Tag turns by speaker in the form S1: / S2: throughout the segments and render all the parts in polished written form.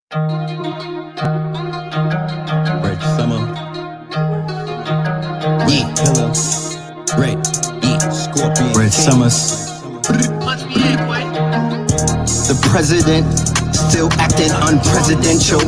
S1: Red Summer, yeah, Killer, Red, yeah, Scorpion, Red Summers. The president still acting unpresidential.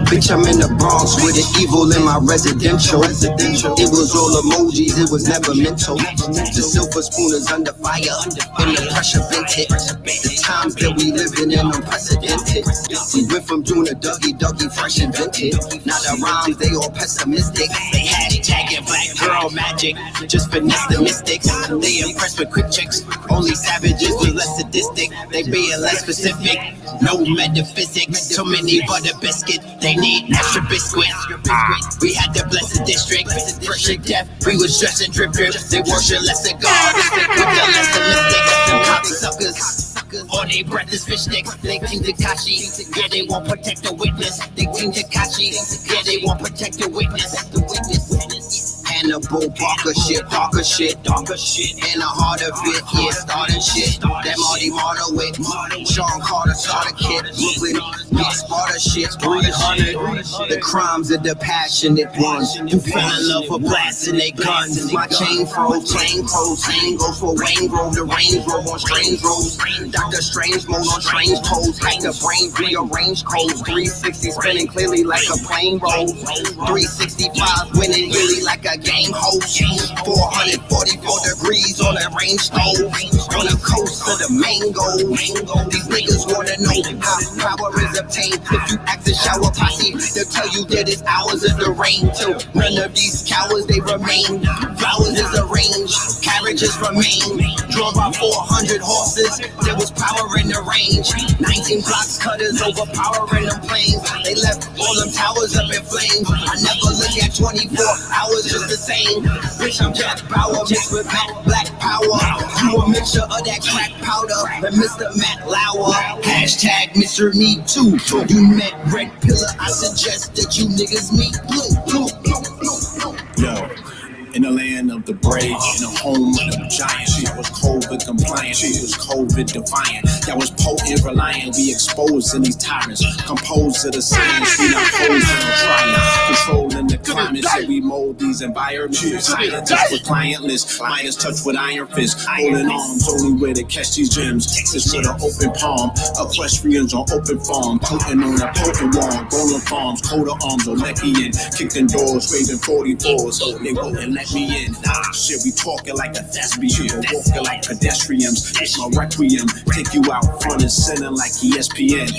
S1: Bitch, I'm in the Bronx with the evil in my residential. It was all emojis, it was never mental. The silver spoon is under fire, and the pressure vented. The times that we living in unprecedented. We went from doing a Dougie, fresh and vintage. Now the rhymes, they all pessimistic. They hashtagging black girl magic, just finesse the mystics. They impressed with quick chicks, only savages with less sadistic. They being less specific, no metaphysics. Too many butter biscuit, they need extra biscuit. We had the blessed district, fresh and death. We was dressing drip. They worship lesser gods with the lesser mystics. Them cocksuckers, all they breath is fish sticks. They Team Takashi, yeah, they won't protect the witness. They Team Takashi, yeah, they won't protect the witness. Hannibal, Barker shit, darker shit. And the heart of it, yeah, starting shit. That Marty Martyr with Sean Carter, starter kid. Brooklyn, yeah, Sparta shit. 300, the crimes of the passionate ones who fell in love with blasting their guns. My chain froze, same goes for Wayne Grove. The Range Rover on strange roads. Dr. Strange mode on strange toes. Hack the brain, rearrange codes. 360 spinning clearly like a plane roll. 365 winning really like a game host. 444 degrees on a range stove. On the coast of the mango. These niggas wanna know how power is obtained. If you ask the shower posse, they'll tell you that it's hours of the rain. Till none of these cowards they remain. Flowers is arranged, carriages remain. Drawn by 400 horses, there was power in the range. 19 blocks cutters overpowering them planes. They left all them towers up in flames. I never look at 24 hours just the same. Bitch, I'm Jack Bauer mixed with Black Power. You a mixture of that crack powder and Mr. Matt Lauer. Hashtag Mr. Need To. You met Red Pillar, I suggest that you niggas meet Blue.
S2: Yo, in the land of the brave, in the home of the giants, she was COVID compliant, she was COVID defiant. That was potent, reliant, we exposed in these tyrants. Composed to the science, we not posed in the triumph. Controlling the climate, so we mold these environments. Scientists with clientless, minus touch with iron fists. Holding arms, only way to catch these gems. Texas with an open palm, equestrians on open farm. Potent on a potent wall, rolling farms, coat of arms on Lecky in. Kicking doors, waving 44s, so they wouldn't let me in. Nah, shit, we talking like a thespian, walking like pedestrians. It's my requiem, take you out front and center like ESPN.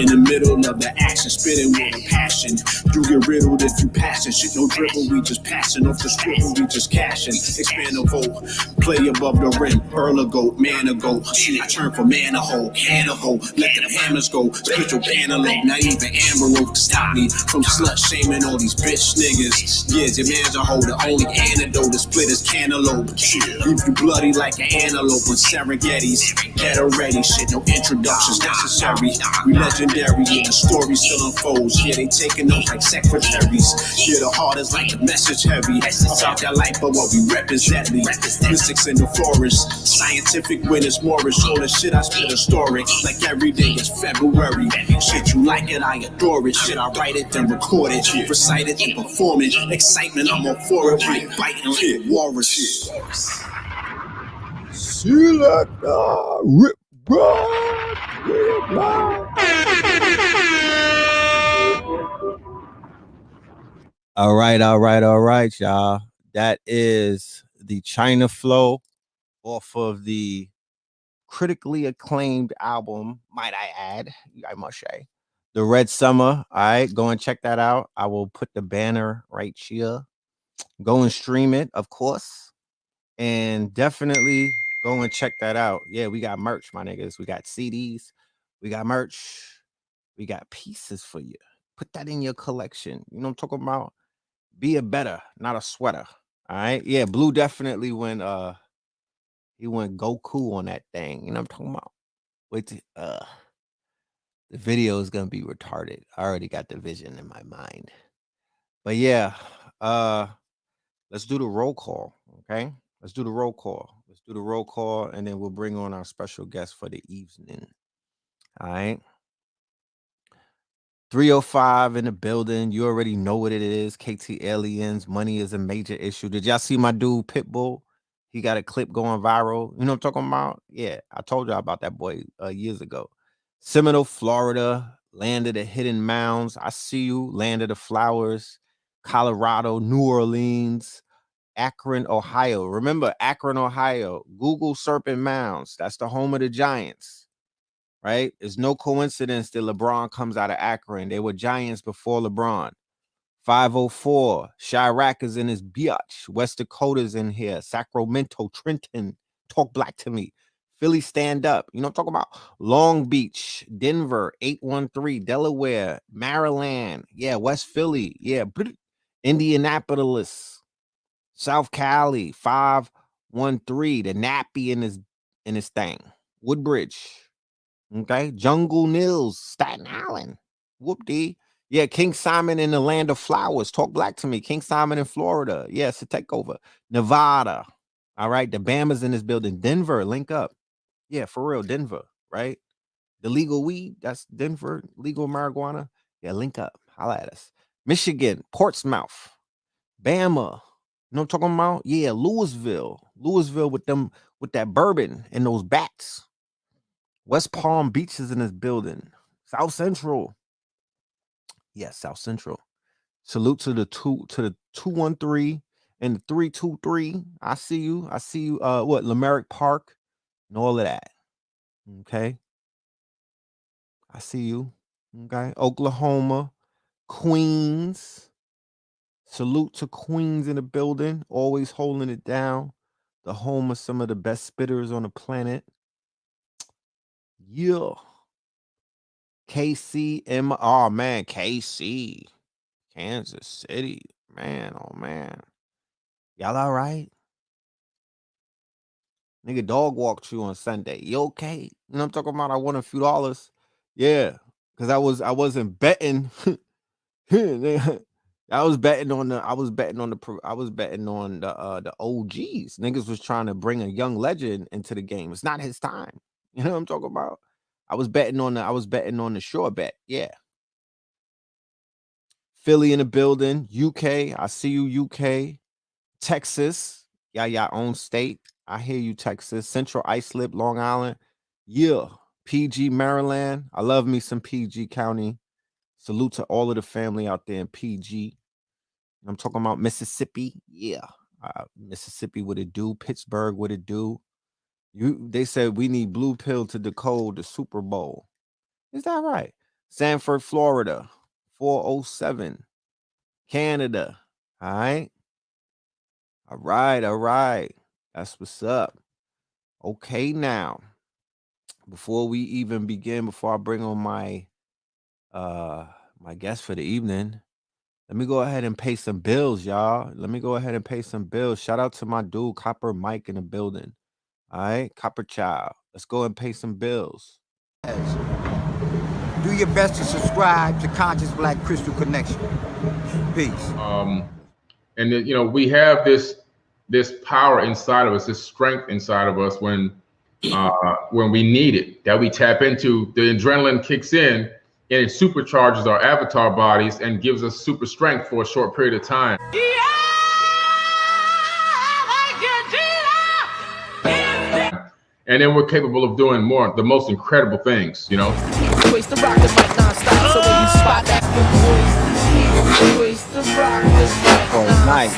S2: In the middle of the action, spitting with a passion. You get riddled if you passion. Shit, no dribble, we just passing off the scribble, we just cashing. Expand the vote, play above the rim. Earl a goat, man a goat. I turn from man a hoe, can a hoe. Let them hammers go, split your cantaloupe. Not even Amber Rope to stop me from slut shaming all these bitch niggas. Yeah, your man's a hoe, the only antidote to split his cantaloupe. Leave you bloody like an antelope with Serengeti's. Get ready, shit, no introductions necessary. We legendary, yeah, the story still unfolds. Yeah, they taking notes like secretaries. Yeah, the heart is like a message heavy. About that life, but what we represent me. Mystics in the forest, scientific witness Morris. All the shit I spit historic, like every day is February. Shit, you like it, I adore it. Shit, I write it, then record it. Recite it, then perform it. Excitement, I'm all for it. Like biting shit, walrus shit.
S3: Selector, rip,
S1: All right, y'all. That is the China Flow off of the critically acclaimed album, might I add, I must say, The Red Summer. All right, go and check that out. I will put the banner right here. Go and stream it, of course. And definitely go and check that out. Yeah, we got merch, my niggas. We got CDs. We got merch. We got pieces for you. Put that in your collection. You know what I'm talking about? Be a better, not a sweater. All right. Yeah, Blue definitely went he went Goku on that thing. You know what I'm talking about? Wait till, the video is gonna be retarded. I already got the vision in my mind. But yeah, let's do the roll call. Okay. Let's do the roll call. And then we'll bring on our special guest for the evening. All right.
S4: 305 in the building. You already know what it is. KT Aliens. Money is a major issue. Did y'all see my dude Pitbull? He got a clip going viral. You know what I'm talking about? Yeah, I told y'all about that boy years ago. Seminole, Florida, land of the hidden mounds. I see you. Land of the flowers. Colorado, New Orleans, Akron, Ohio. Remember Akron, Ohio. Google Serpent Mounds. That's the home of the Giants, right? It's no coincidence that LeBron comes out of Akron. They were Giants before LeBron. 504. Chirac is in his biatch. West Dakota's in here. Sacramento, Trenton. Talk black to me. Philly, stand up. You know what I'm talking about? Long Beach, Denver, 813, Delaware, Maryland. Yeah, West Philly. Yeah, Indianapolis, South Cali, 513. The nappy in his thing. Woodbridge. Okay. Jungle Nils, Staten Island. Whoop-dee. Yeah, King Simon in the land of flowers. Talk black to me. King Simon in Florida. Yeah, it's a takeover. Nevada. All right. The Bama's in this building. Denver, link up. Yeah, for real. Denver, right? The legal weed, that's Denver. Legal marijuana. Yeah, link up. Holla at us. Michigan, Portsmouth, Bama. You know what I'm talking about? Yeah, Louisville. Louisville with that bourbon and those bats. West Palm Beach is in this building. South Central. Yes, South Central. Salute to the 213 and the 323. I see you. I see you. What Lamerick Park and all of that. Okay. I see you. Okay. Oklahoma, Queens. Salute to Queens in the building. Always holding it down. The home of some of the best spitters on the planet. Yeah. KCM. Oh man, KC. Kansas City. Man, oh man. Y'all all right? Nigga dog walked you on Sunday. You okay? You know what I'm talking about? I won a few dollars. Yeah. Cause I wasn't betting. I was betting on the OGs. Niggas was trying to bring a young legend into the game. It's not his time. You know what I'm talking about? I was betting on the sure bet. Yeah. Philly in the building. UK. I see you, UK. Texas. Y'all own state. I hear you, Texas. Central Islip, Long Island. Yeah. PG, Maryland. I love me some PG County. Salute to all of the family out there in PG. I'm talking about Mississippi. Yeah. Mississippi, what it do? Pittsburgh, what it do? They said we need blue pill to decode the Super Bowl. Is that right? Sanford, Florida, 407. Canada. All right. All right. All right. That's what's up. Okay, now. Before we even begin, before I bring on my my guest for the evening, let me go ahead and pay some bills, y'all. Let me go ahead and pay some bills. Shout out to my dude, Copper Mike, in the building. All right, Copper Child. Let's go and pay some bills.
S5: Do your best to subscribe to Conscious Black Crystal Connection. Peace.
S6: And you know, we have this power inside of us, this strength inside of us when we need it, that we tap into. The adrenaline kicks in and it supercharges our avatar bodies and gives us super strength for a short period of time. And then we're capable of doing more, the most incredible things, you know.
S4: Oh, nice.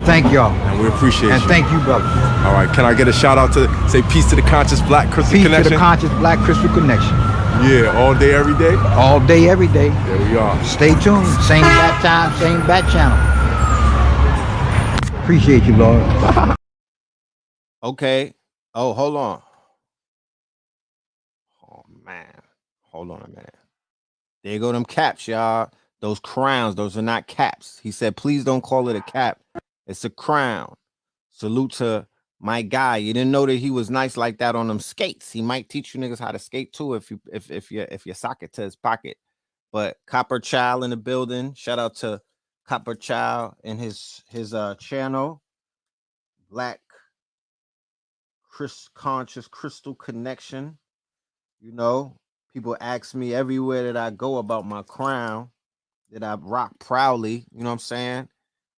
S5: Thank y'all.
S3: And we appreciate
S5: And
S3: you.
S5: thank you, brother.
S3: All right, can I get a shout out to say peace to the Conscious Black Crystal
S5: Peace
S3: Connection?
S5: to the Conscious Black Crystal Connection.
S3: Yeah, all day, every day.
S5: All day, every day.
S3: There we are.
S5: Stay tuned. Same bat time, same bat channel. Appreciate you, Lord.
S4: Okay. Oh, hold on. Oh man. Hold on a minute. There you go, them caps, y'all. Those crowns, those are not caps. He said, please don't call it a cap. It's a crown. Salute to my guy. You didn't know that he was nice like that on them skates. He might teach you niggas how to skate too if you sock it to his pocket. But Copper Child in the building. Shout out to Copper Child and his channel. Black Conscious Crystal Connection. You know, people ask me everywhere that I go about my crown that I rock proudly. You know what I'm saying?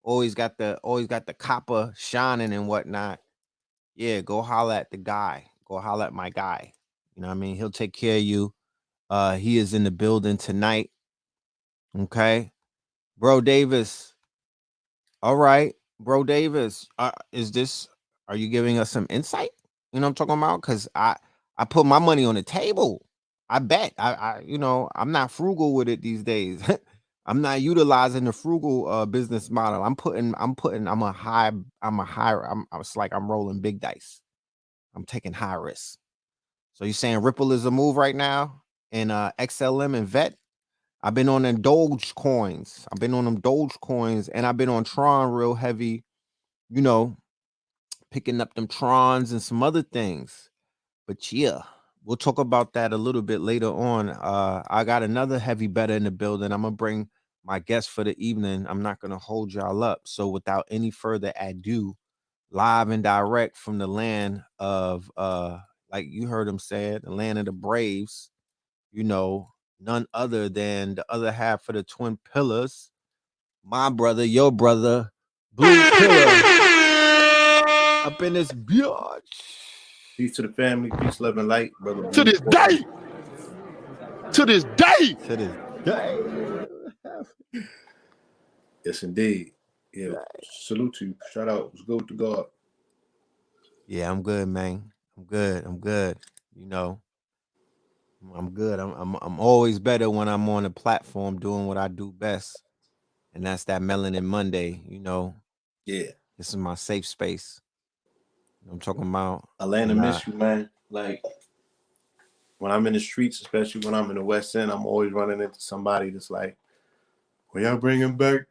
S4: Always got the copper shining and whatnot. Yeah, go holler at the guy. Go holler at my guy. You know what I mean? He'll take care of you. He is in the building tonight. Okay. Bro Davis. All right. Bro Davis. Are you giving us some insight? You know what I'm talking about? Because I put my money on the table. I bet. I'm not frugal with it these days. I'm not utilizing the frugal business model. It's like I'm rolling big dice. I'm taking high risks. So you saying Ripple is a move right now? And XLM and VET? I've been on them Doge coins. I've been on them Doge coins, and I've been on Tron real heavy, you know, picking up them Trons and some other things. But yeah, we'll talk about that a little bit later on. I got another heavy better in the building. I'm gonna bring my guest for the evening. I'm not gonna hold y'all up. So without any further ado, live and direct from the land of like you heard him say it, the land of the Braves, you know, none other than the other half of the twin pillars, my brother, your brother, Blue Pillar, up in this biatch.
S7: Peace to the family, peace, love, and light, brother.
S2: To this day. To this day.
S4: To this day.
S7: Yes, indeed. Yeah, salute to you. Shout out. Let's go to God.
S4: Yeah, I'm good, man. I'm good. You know, I'm good. I'm always better when I'm on a platform doing what I do best, and that's that Melanin Monday. You know,
S7: Yeah.
S4: this is my safe space. You know what I'm talking about.
S7: Atlanta,
S4: And
S7: miss you, man. Like, when I'm in the streets, especially when I'm in the West End, I'm always running into somebody that's like, "Well, y'all bringing back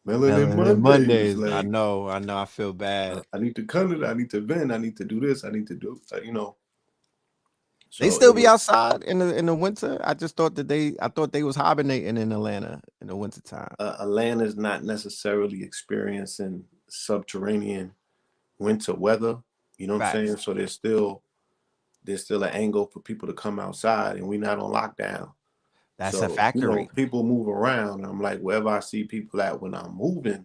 S7: Melanin
S4: Melanin
S7: Mondays?"
S4: Mondays. I
S7: Like,
S4: know. I feel bad.
S7: I need to come to that. I need to vent. I need to do this. I need to do, you know.
S4: They
S7: So it
S4: still be
S7: was,
S4: outside in the winter. I thought they was hibernating in Atlanta in the wintertime.
S7: Atlanta's not necessarily experiencing subterranean winter weather. You know what I'm saying?
S4: Facts.
S7: So there's still an angle for people to come outside, and we're not on lockdown.
S4: That's a
S7: So, you know,
S4: factory.
S7: people move around. I'm like, wherever I see people at when I'm moving,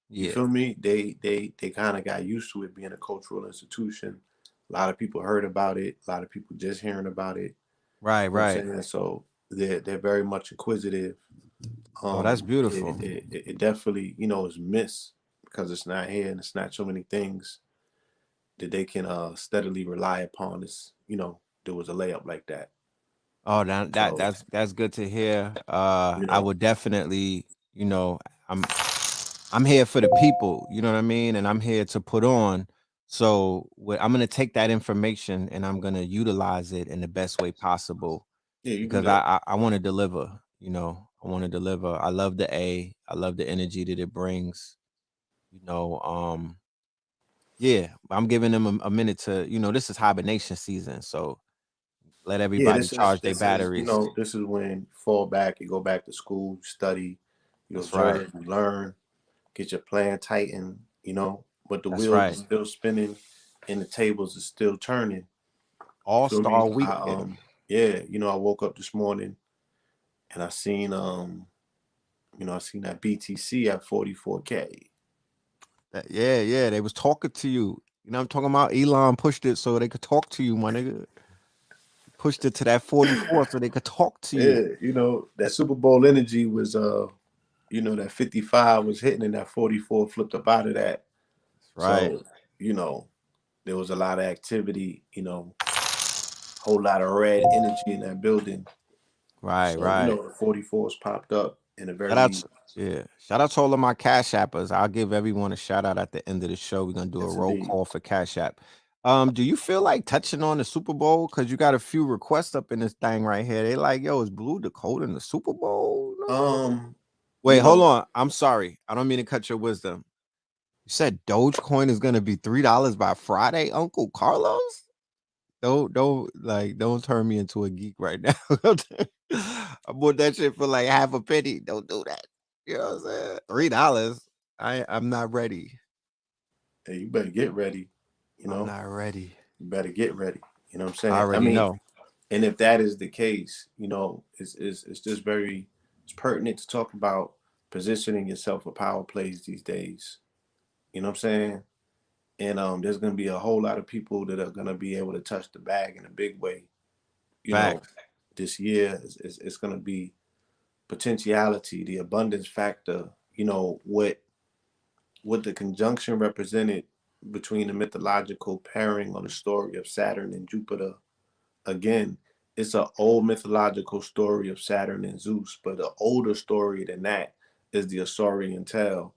S7: you
S4: Yeah.
S7: feel me? They kind of got used to it being a cultural institution. A lot of people heard about it. A lot of people just hearing about it.
S4: Right,
S7: You know what
S4: right.
S7: I'm saying? So they're very much inquisitive.
S4: Oh, that's beautiful.
S7: It definitely, you know, is missed because it's not here and it's not so many things that they can steadily rely upon. Is, you know, there was a layup like that.
S4: Oh,
S7: So,
S4: that's good to hear.
S7: you
S4: I
S7: know,
S4: would definitely, you know, I'm here for the people, you know what I mean? And I'm here to put on. So I'm gonna take that information and I'm gonna utilize it in the best way possible
S7: yeah, you do
S4: because
S7: that.
S4: I want to deliver, you know. I want to deliver. I love the A. I love the energy that it brings. You know, yeah, I'm giving them a minute to, you know, this is hibernation season. So let
S7: Yeah,
S4: everybody charge their
S7: you
S4: batteries.
S7: know, this is when you fall back, you go back to school, you study, you
S4: That's right.
S7: observe, you learn, get your plan tightened, you know, but the
S4: That's
S7: wheels are
S4: right.
S7: still spinning and the tables are still turning. You feel
S4: All-Star
S7: me?
S4: weekend.
S7: Yeah, you know, I woke up this morning and I seen you know, I seen that BTC at 44K.
S4: Yeah, they was talking to you. You know what I'm talking about? Elon pushed it so they could talk to you, my nigga. Pushed it to that 44 so they could talk to you.
S7: Yeah, you know, that Super Bowl energy was you know, that 55 was hitting and that 44 flipped up out of that.
S4: That's right.
S7: So, you know, there was a lot of activity, you know, whole lot of red energy in that building.
S4: Right,
S7: So, you
S4: right.
S7: know, the 44s popped up in a
S4: Shout out
S7: very,
S4: to, yeah. Shout out to all of my Cash Appers. I'll give everyone a shout out at the end of the show. We're gonna do a
S7: yes,
S4: roll
S7: indeed.
S4: call for Cash App. Do you feel like touching on the Super Bowl? Cause you got a few requests up in this thing right here. They like, yo, is Blue Dakota in the Super Bowl? No.
S7: You
S4: Wait, hold
S7: know,
S4: on. I'm sorry. I don't mean to cut your wisdom. You said Dogecoin is gonna be $3 by Friday, Uncle Carlos? Don't turn me into a geek right now. I bought that shit for like half a penny. Don't do that. You know what I'm saying? $3. I'm not ready.
S7: hey, you better get ready. You
S4: I'm
S7: know,
S4: not ready.
S7: you better get ready. You know what I'm
S4: I
S7: saying? I
S4: already
S7: mean,
S4: know.
S7: and if that is the case, you know, it's just very it's pertinent to talk about positioning yourself for power plays these days. You know what I'm saying? And there's gonna be a whole lot of people that are gonna be able to touch the bag in a big way. You know,
S4: Facts.
S7: this year it's gonna be potentiality, the abundance factor. You know what the conjunction represented between the mythological pairing on the story of Saturn and Jupiter. Again, it's an old mythological story of Saturn and Zeus, but an older story than that is the Asaurian tale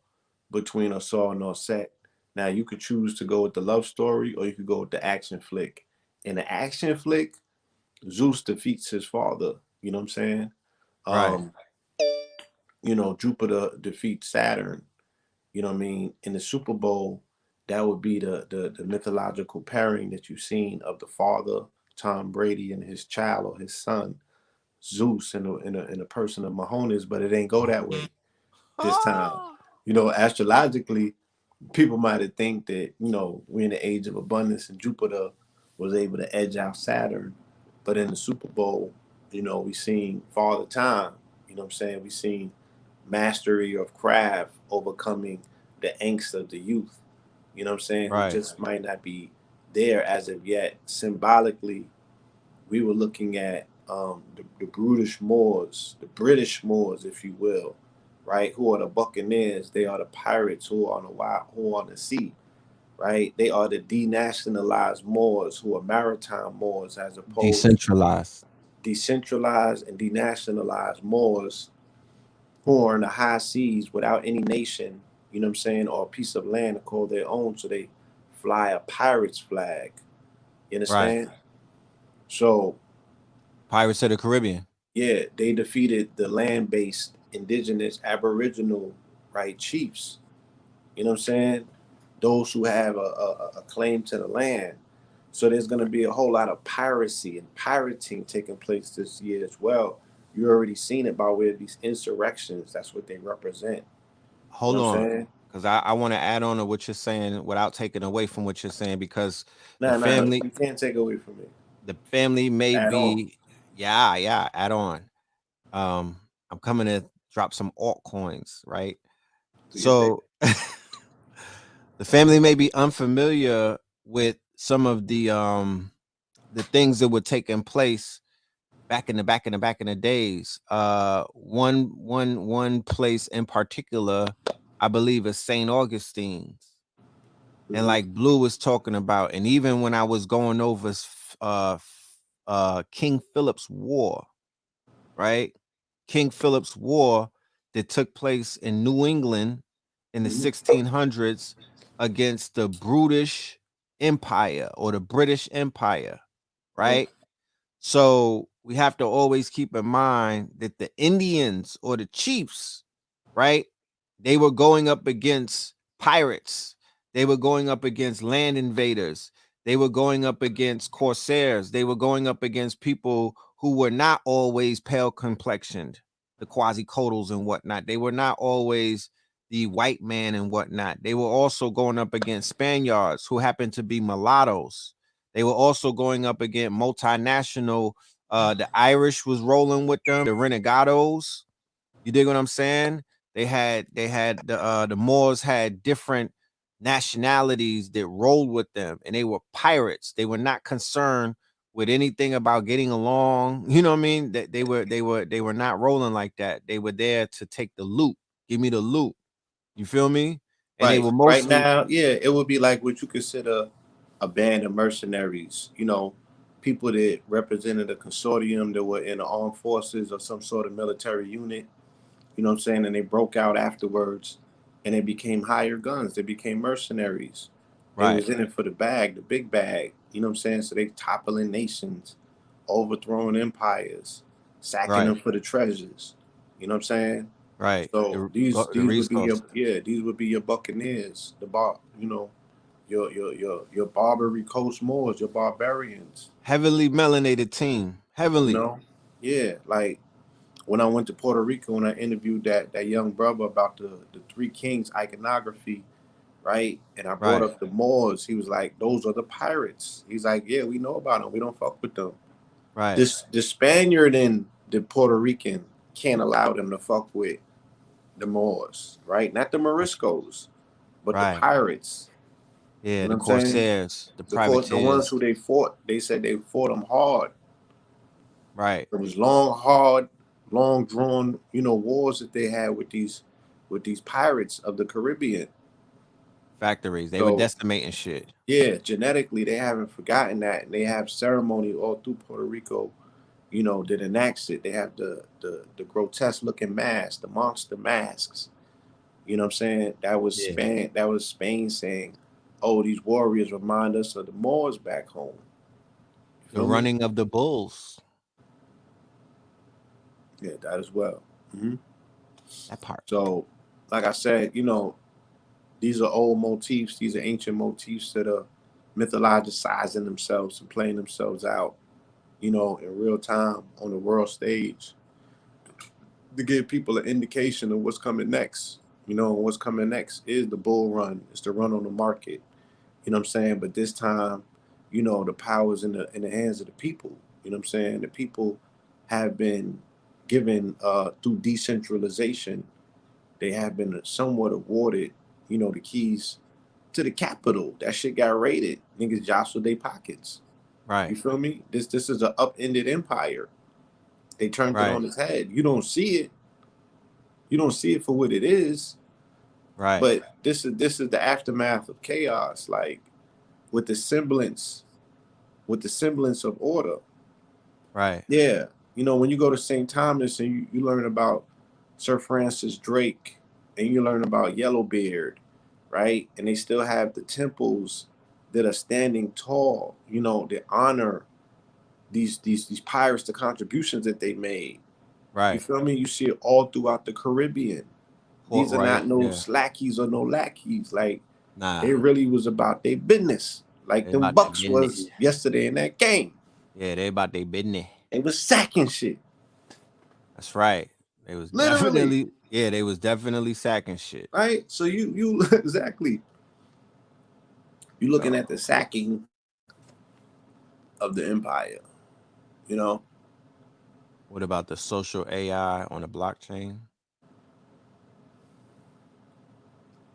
S7: between Asar and Set. Now you could choose to go with the love story or you could go with the action flick. In the action flick, Zeus defeats his father. You know what I'm saying?
S4: Right.
S7: Um, Jupiter defeats Saturn. You know what I mean? In the Super Bowl, that would be the mythological pairing that you've seen of the father, Tom Brady, and his child or his son, Zeus, in a person of Mahomes, but it ain't go that way this time. Astrologically, people might have think that, we're in the age of abundance and Jupiter was able to edge out Saturn. But in the Super Bowl, we seen Father Time, you know what I'm saying? We seen mastery of craft overcoming the angst of the youth, you know what I'm saying, who
S4: Right.
S7: just might not be there as of yet. Symbolically, we were looking at the brutish Moors, the British Moors, if you will, right? Who are the buccaneers? They are the pirates who are on the wild, who are on the sea, right? They are the denationalized Moors who are maritime Moors, as opposed
S4: Decentralized.
S7: decentralized and denationalized Moors who are in the high seas without any nation, you know what I'm saying, or a piece of land to call their own. So they fly a pirate's flag. You
S4: Right.
S7: understand? So
S4: Pirates of the Caribbean.
S7: yeah, they defeated the land-based indigenous aboriginal, right, chiefs. You know what I'm saying? Those who have a claim to the land. So there's going to be a whole lot of piracy and pirating taking place this year as well. You already seen it by way of these insurrections. That's what they represent. You
S4: Hold
S7: know what I'm
S4: on.
S7: saying?
S4: Because I want to add on to what you're saying without taking away from what you're saying, because the
S7: Nah, nah,
S4: family
S7: you can't take away from me
S4: the family may
S7: at all.
S4: be, yeah, add on. Um, I'm coming to drop some altcoins, right?
S7: Do your thing.
S4: So the family may be unfamiliar with some of the things that were taking place back in the days. One place in particular, I believe, is St. Augustine's. And
S7: Mm-hmm.
S4: like Blue was talking about, and even when I was going over King Philip's War, right? King Philip's War that took place in New England in the
S7: Mm-hmm.
S4: 1600s against the British Empire or the British Empire,
S7: Right.
S4: right? So we have to always keep in mind that the Indians or the chiefs, right? They were going up against pirates. They were going up against land invaders. They were going up against corsairs. They were going up against people who were not always pale complexioned, the quasi-codals and whatnot. They were not always the white man and whatnot. They were also going up against Spaniards who happened to be mulattoes. They were also going up against multinational. The Irish was rolling with them, the renegados. You dig what I'm saying? They had the Moors had different nationalities that rolled with them, and they were pirates. They were not concerned with anything about getting along. You know what I mean? That they were not rolling like that. They were there to take the loot. Give me the loot. You feel me? And they
S7: Right.
S4: were
S7: Right
S4: mostly
S7: now, yeah, it would be like what you consider a band of mercenaries. People that represented a consortium that were in the armed forces or some sort of military unit. You know what I'm saying? And they broke out afterwards, and they became higher guns. They became mercenaries. They
S4: right,
S7: was in it for the bag, the big bag. You know what I'm saying? So they toppling nations, overthrowing empires, sacking
S4: right,
S7: them for the treasures. You know what I'm saying?
S4: right.
S7: So these
S4: The
S7: these would be
S4: resource.
S7: your buccaneers, your Barbary Coast Moors, your barbarians.
S4: Heavily melanated team.
S7: You
S4: Heavily.
S7: know, yeah. Like when I went to Puerto Rico and I interviewed that young brother about the Three Kings iconography, right? And I brought
S4: Right.
S7: up the Moors. He was like, those are the pirates. He's like, yeah, we know about them. We don't fuck with them.
S4: Right.
S7: The Spaniard and the Puerto Rican can't allow them to fuck with the Moors, right? Not the Moriscos, but the
S4: Right.
S7: pirates.
S4: Yeah,
S7: You
S4: the
S7: know what I'm saying?
S4: Corsairs, the
S7: The ones
S4: privateers.
S7: who they fought, they said they fought them hard.
S4: Right.
S7: It was long, hard, long drawn, wars that they had with these pirates of the Caribbean.
S4: Factories. They were
S7: So
S4: decimating shit.
S7: yeah, genetically they haven't forgotten that, and they have ceremony all through Puerto Rico, that enacts it. They have the grotesque looking masks, the monster masks. You know what I'm saying? That was
S4: Yeah.
S7: Spain. That was Spain saying, "Oh, these warriors remind us of the Moors back home." You
S4: The
S7: feel me?
S4: running of the bulls.
S7: Yeah, that as well.
S4: That part.
S7: So, like I said, these are old motifs. These are ancient motifs that are mythologicizing themselves and playing themselves out, in real time on the world stage to give people an indication of what's coming next. What's coming next is the bull run. It's the run on the market. You know what I'm saying? But this time, the power's in the hands of the people. You know what I'm saying? The people have been given through decentralization. They have been somewhat awarded, the keys to the capital. That shit got raided. Niggas jostled their pockets.
S4: Right.
S7: You feel me? This is an upended empire. They turned it
S4: Right.
S7: on its head. You don't see it. You don't see it for what it is.
S4: Right.
S7: But this is the aftermath of chaos, like with the semblance of order.
S4: Right.
S7: Yeah. When you go to St. Thomas and you learn about Sir Francis Drake and you learn about Yellowbeard, right? And they still have the temples that are standing tall, that honor these pirates, the contributions that they made. You
S4: Right.
S7: feel me? You see it all throughout the Caribbean.
S4: Port
S7: These are
S4: right.
S7: not no
S4: Yeah.
S7: slackies or no lackeys. Like
S4: Nah.
S7: they really was about their business. Like
S4: They
S7: them
S4: about their
S7: Bucks
S4: business.
S7: was yesterday in that game.
S4: Yeah, they about their business.
S7: They was sacking shit.
S4: That's right. They was
S7: Literally.
S4: definitely sacking shit.
S7: Right? So you exactly. You're looking at the sacking of the empire. You know?
S4: What about the social AI on the blockchain?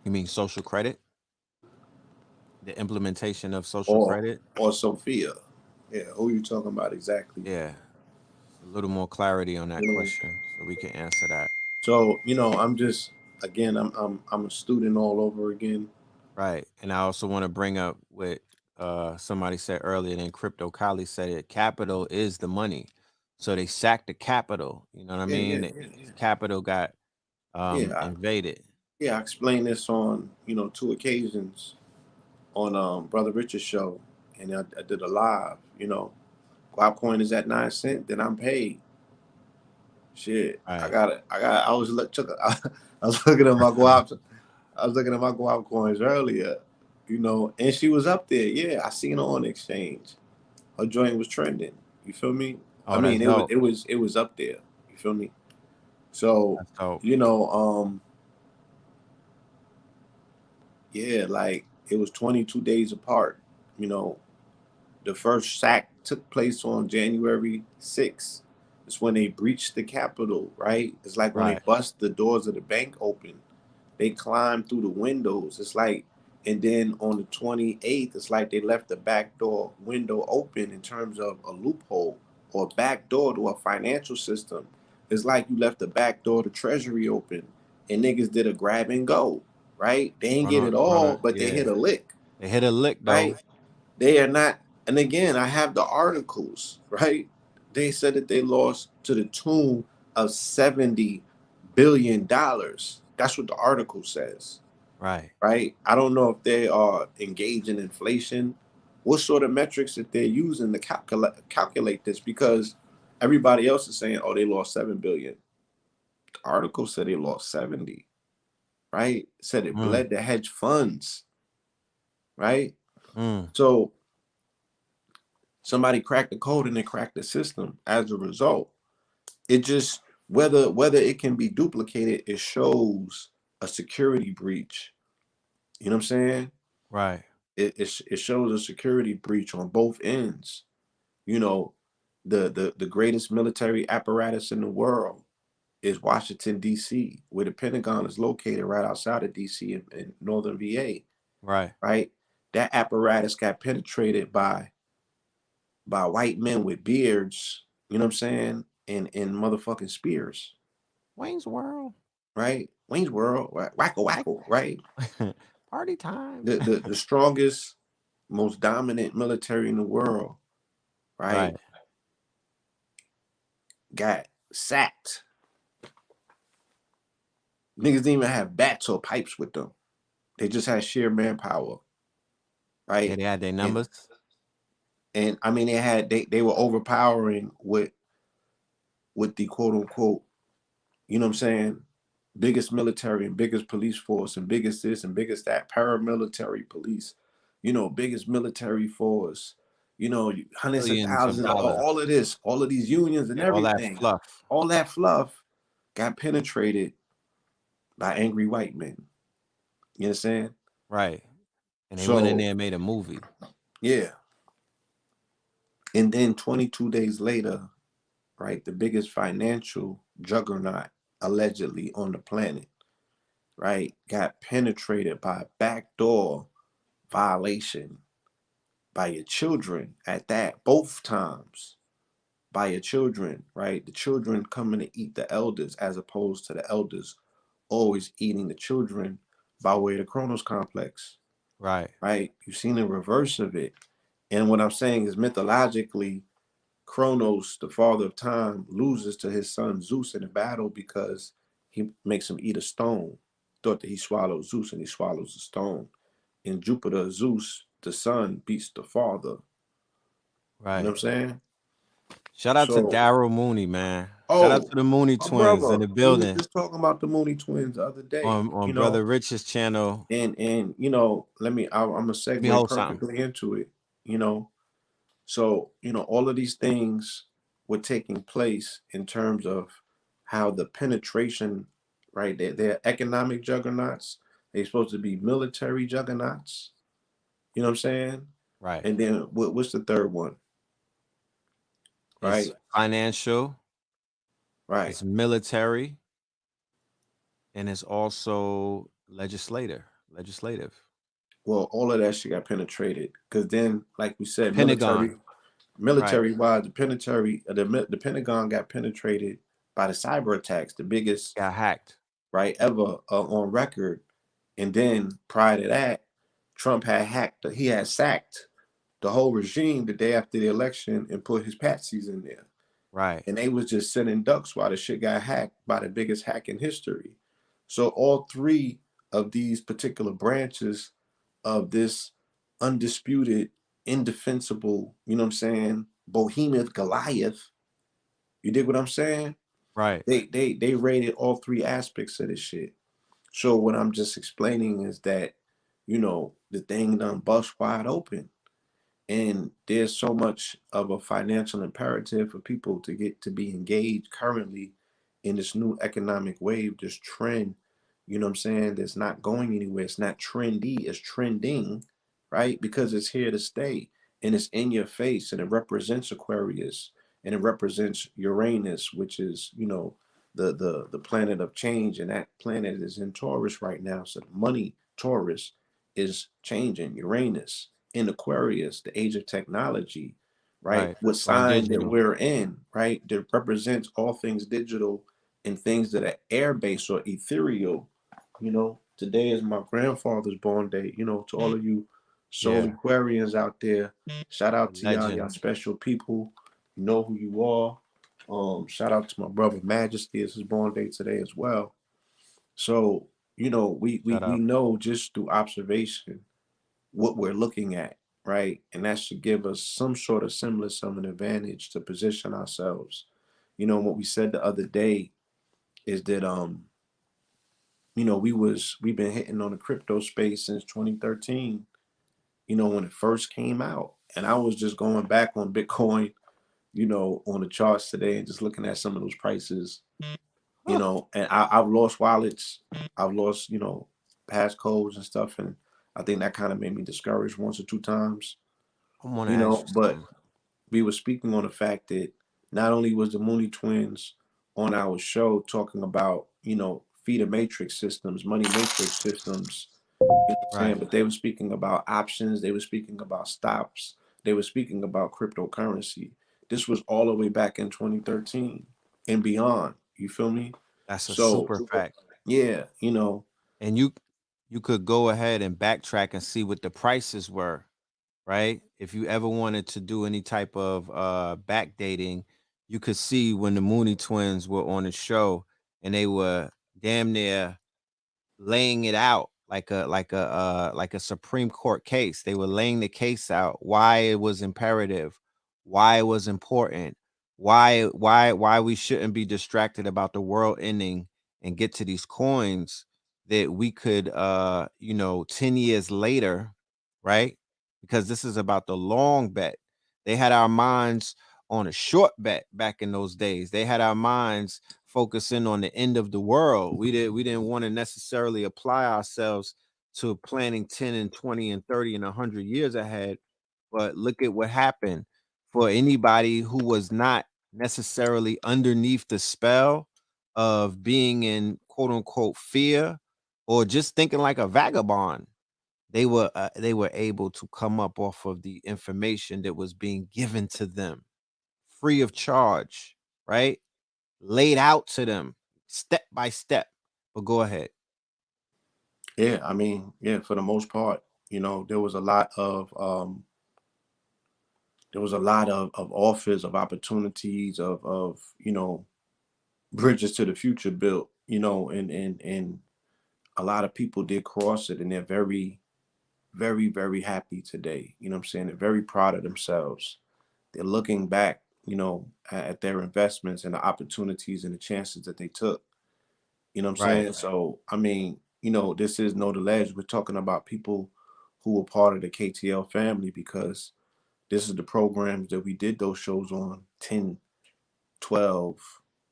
S4: You mean social credit? The implementation of social credit?
S7: Or Sophia. Yeah, who are you talking about exactly?
S4: Yeah. A little more clarity on that
S7: You know?
S4: question so we can answer that.
S7: So, I'm just again, I'm a student all over again.
S4: Right. And I also want to bring up what somebody said earlier, and then Crypto Kali said it, capital is the money. So they sacked the capital. You know what I mean?
S7: Yeah.
S4: Capital got
S7: Yeah,
S4: invaded.
S7: I explained this on, 2 occasions on Brother Richard's show, and I did a live, Guap coin is at 9 cents, then I'm paid. Shit. I
S4: Right.
S7: got it. I was I was looking at my Guap. I was looking at my Guap coins earlier, and she was up there. Yeah, I seen her on exchange. Her joint was trending. You feel me?
S4: Oh,
S7: I mean,
S4: that's dope.
S7: it was up there. You feel me? So,
S4: That's dope.
S7: Yeah, like it was 22 days apart. The first sack took place on January 6th. It's when they breached the Capitol, right? It's like when they
S4: Right.
S7: bust the doors of the bank open. They climbed through the windows. It's like, and then on the 28th, it's like they left the back door window open in terms of a loophole or a back door to a financial system. It's like you left the back door to Treasury open and niggas did a grab and go, right? They ain't get it all, but they
S4: Yeah.
S7: hit a lick,
S4: They hit a lick though.
S7: right? They are not, and again, I have the articles, right? They said that they lost to the tune of $70 billion. That's what the article says,
S4: Right.
S7: right? I don't know if they are engaged in inflation, what sort of metrics that they're using to calculate this, because everybody else is saying, oh, they lost 7 billion. The article said they lost 70, right? It said it bled the hedge funds, right? So somebody cracked the code and they cracked the system. As a result, it just whether it can be duplicated, it shows a security breach You know what I'm saying?
S4: Right.
S7: It shows a security breach on both ends. You know, the greatest military apparatus in the world is Washington, D.C., where the Pentagon is located right outside of D.C. in northern VA,
S4: Right.
S7: right? That apparatus got penetrated by white men with beards, you know what I'm saying, and motherfucking spears,
S4: Wayne's World.
S7: right? Wayne's World, right? Wacko
S4: Like
S7: wacko, right?
S4: party time.
S7: The strongest, most dominant military in the world, right?
S4: Right.
S7: Got sacked. Niggas didn't even have bats or pipes with them. They just had sheer manpower,
S4: Yeah,
S7: right?
S4: they had their
S7: And
S4: numbers.
S7: and I mean they were overpowering with the quote unquote, you know what I'm saying, biggest military and biggest police force and biggest this and biggest that, paramilitary police, you know, biggest military force, you know, hundreds of
S4: Billions of
S7: thousands,
S4: dollars.
S7: all of this, all of these unions and
S4: Yeah, all that
S7: everything,
S4: fluff.
S7: all that fluff got penetrated by angry white men. You understand?
S4: Right. And they went in
S7: So
S4: there and made a movie.
S7: yeah. And then 22 days later, right, the biggest financial juggernaut allegedly on the planet, right, got penetrated by a backdoor violation by your children at that, both times by your children, right? The children coming to eat the elders as opposed to the elders always eating the children by way of the Kronos complex,
S4: Right.
S7: right? You've seen the reverse of it. And what I'm saying is mythologically, Kronos, the father of time, loses to his son Zeus in a battle because he makes him eat a stone. Thought that he swallowed Zeus and he swallows the stone. In Jupiter, Zeus, the son, beats the father. You know
S4: Right.
S7: what I'm saying?
S4: Shout out to
S7: So,
S4: Daryl Mooney, man. Shout out
S7: oh,
S4: to the Mooney
S7: my
S4: twins in
S7: brother,
S4: the
S7: we was
S4: building
S7: just talking about the Mooney twins the other day,
S4: on
S7: you know,
S4: Brother Rich's channel.
S7: and you know, I'm gonna
S4: Let me
S7: segue
S4: hold something.
S7: perfectly into it, you know. So, you know, all of these things were taking place in terms of how the penetration, right? They're economic juggernauts. They're supposed to be military juggernauts. You know what I'm saying?
S4: Right.
S7: And then what's the third one?
S4: It's
S7: Right?
S4: financial,
S7: Right.
S4: it's military, and it's also legislative.
S7: Well, all of that shit got penetrated because then, like we said,
S4: Pentagon. Right.
S7: military wise, the Pentagon got penetrated by the cyber attacks, the biggest
S4: Got hacked.
S7: right ever on record. And then prior to that, Trump he had sacked the whole regime the day after the election and put his patsies in there.
S4: Right.
S7: And they was just sitting ducks while the shit got hacked by the biggest hack in history. So all three of these particular branches of this undisputed, indefensible, you know what I'm saying, behemoth Goliath, you dig what I'm saying?
S4: Right.
S7: They rated all three aspects of this shit. So what I'm just explaining is that, you know, the thing done bust wide open. And there's so much of a financial imperative for people to get to be engaged currently in this new economic wave, this trend, you know what I'm saying, that's not going anywhere. It's not trendy, it's trending, right? Because it's here to stay and it's in your face and it represents Aquarius and it represents Uranus, which is, you know, the planet of change, and that planet is in Taurus right now. So the money Taurus is changing. Uranus in Aquarius, the age of technology, right?
S4: Right.
S7: What
S4: Going
S7: sign that
S4: digital.
S7: we're in, right? That represents all things digital and things that are air based or ethereal. You know, today is my grandfather's born day. You know, to all of you soul
S4: Yeah.
S7: Aquarians out there, shout out to y'all,
S4: Legend.
S7: y'all special people. You know who you are. Shout out to my brother Majesty. It's his born day today as well. So, you know,
S4: Shout
S7: we
S4: out.
S7: know just through observation what we're looking at, right? And that should give us some sort of semblance of an advantage to position ourselves. You know, what we said the other day is that you know, we've been hitting on the crypto space since 2013, you know, when it first came out. And I was just going back on Bitcoin, you know, on the charts today and just looking at some of those prices, you
S4: Huh.
S7: know, and I've lost wallets, I've lost, you know, passcodes and stuff. And I think that kind of made me discouraged once or two times,
S4: I want to
S7: you
S4: ask
S7: know.
S4: you
S7: But
S4: something.
S7: we were speaking on the fact that not only was the Mooney Twins on our show talking about, feeder matrix systems, money matrix systems,
S4: Right.
S7: but they were speaking about options, they were speaking about stops, they were speaking about cryptocurrency. This was all the way back in 2013 and beyond. You feel me?
S4: That's a
S7: So,
S4: super fact.
S7: yeah,
S4: And you could go ahead and backtrack and see what the prices were, right? If you ever wanted to do any type of backdating, you could see when the Mooney Twins were on the show and they were damn near laying it out like a Supreme Court case. They were laying the case out, why it was imperative, why it was important, why we shouldn't be distracted about the world ending and get to these coins that we could 10 years later, right? Because this is about the long bet. They had our minds on a short bet back in those days. They had our minds focusing on the end of the world. We didn't want to necessarily apply ourselves to planning 10 and 20 and 30 and 100 years ahead. But look at what happened for anybody who was not necessarily underneath the spell of being in quote unquote fear or just thinking like a vagabond. They were able to come up off of the information that was being given to them free of charge, right? Laid out to them step by step. But go ahead.
S7: yeah, I mean, yeah, for the most part, there was a lot of offers, of opportunities, of bridges to the future built, and a lot of people did cross it, and they're very, very, very happy today. You know what I'm saying? They're very proud of themselves. They're looking back, at their investments and the opportunities and the chances that they took. You know what I'm
S4: Right.
S7: saying? So, I mean, this is no delay. We're talking about people who were part of the KTL family, because this is the programs that we did those shows on 10, 12,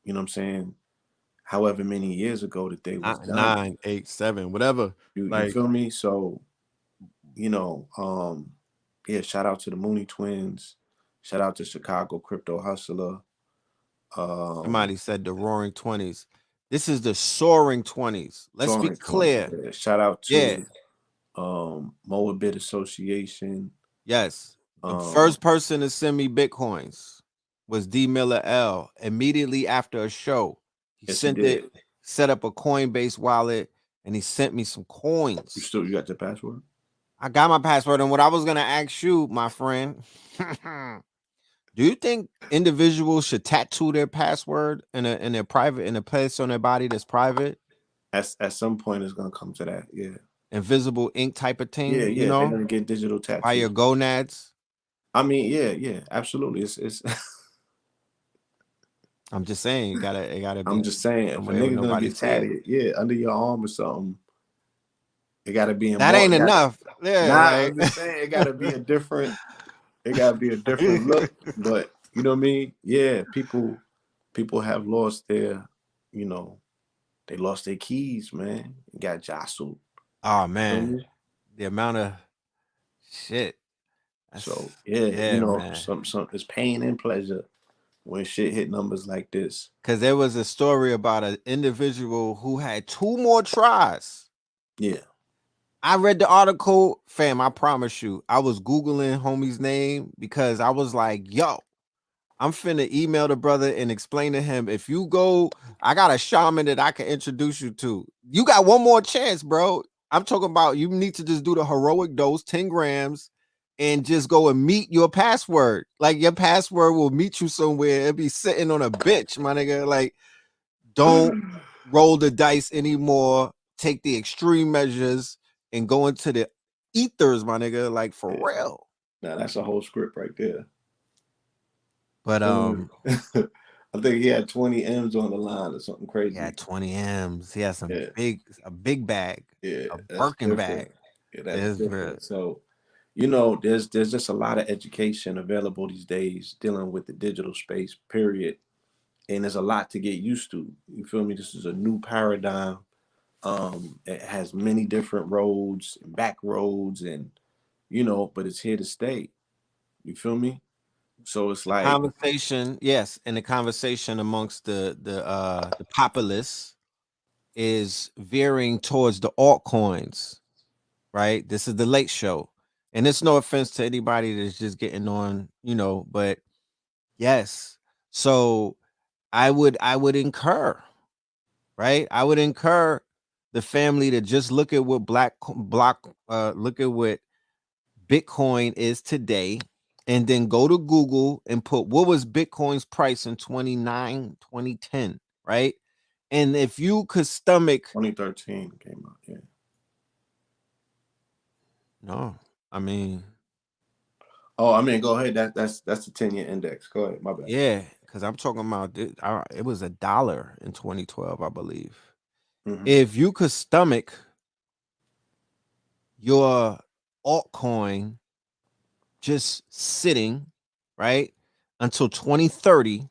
S7: you know what I'm saying? However many years ago that they was done.
S4: 9, 8, 7, whatever.
S7: You
S4: Like
S7: feel me? So, yeah, shout out to the Mooney Twins. Shout out to Chicago Crypto Hustler.
S4: somebody said the roaring 20s. This is the soaring 20s. Let's be
S7: Soaring 20.
S4: clear.
S7: Yeah. Shout out
S4: Yeah.
S7: to Moabit Association.
S4: Yes. The
S7: Um,
S4: first person to send me Bitcoins was D Miller L. Immediately after a show. He
S7: yes, he
S4: sent it,
S7: did.
S4: set up a Coinbase wallet, and he sent me some coins.
S7: You got your password?
S4: I got my password. And what I was gonna ask you, my friend, do you think individuals should tattoo their password in a place on their body that's private,
S7: At some point it's gonna come to that. Yeah.
S4: invisible ink type of
S7: Yeah,
S4: thing?
S7: yeah. They're gonna get digital
S4: By your
S7: tattoos.
S4: gonads.
S7: I mean, yeah, yeah, absolutely. It's
S4: I'm just saying, it gotta
S7: I'm
S4: be
S7: just saying, if a
S4: somewhere where
S7: nigga gonna
S4: nobody
S7: get
S4: see it.
S7: tatted, yeah, under your arm or something, it gotta be in
S4: That
S7: more.
S4: ain't enough. Yeah,
S7: Nah,
S4: like
S7: I'm just saying it gotta be a different. It gotta be a different look. But you know what I mean? Yeah, people have lost their, you know, they lost their keys, man. Got jostled.
S4: oh
S7: Feel
S4: man,
S7: me?
S4: the amount of shit.
S7: So
S4: That's
S7: yeah,
S4: yeah, man.
S7: some it's pain and pleasure when shit hit numbers like this.
S4: Because there was a story about an individual who had 2 more tries.
S7: Yeah.
S4: I read the article, fam. I promise you, I was Googling homie's name because I was like, yo, I'm finna email the brother and explain to him if you go, I got a shaman that I can introduce you to. You got one more chance, bro. I'm talking about you need to just do the heroic dose, 10 grams, and just go and meet your password. Like your password will meet you somewhere. It'll be sitting on a bench, my nigga. Like, don't roll the dice anymore. Take the extreme measures and go into the ethers, my nigga. Like for
S7: Yeah.
S4: real.
S7: Now that's a whole script right there.
S4: But
S7: I think he had 20 M's on the line or something
S4: he had
S7: crazy.
S4: 20 M's. He had
S7: Yeah,
S4: a big bag,
S7: yeah,
S4: a
S7: that's
S4: Birkin
S7: different.
S4: bag.
S7: Yeah, that's
S4: It's real.
S7: different. So, there's just a lot of education available these days dealing with the digital space, period. And there's a lot to get used to. You feel me? This is a new paradigm It has many different roads and back roads, and but it's here to stay. You feel me? So it's like
S4: Conversation, yes, and the conversation amongst the populace is veering towards the altcoins, right? This is the late show. And it's no offense to anybody that's just getting on, but yes. So I would incur, right? I would incur the family to just look at what look at what Bitcoin is today, and then go to Google and put what was Bitcoin's price in 2010, right? And if you could stomach
S7: 2013 came out. Yeah.
S4: no, I mean,
S7: Oh, I mean, go ahead. That's the 10-year index. Go ahead. My bad.
S4: yeah, because I'm talking about it was $1 in 2012, I believe.
S7: Mm-hmm.
S4: If you could stomach your altcoin just sitting, right, until 2030,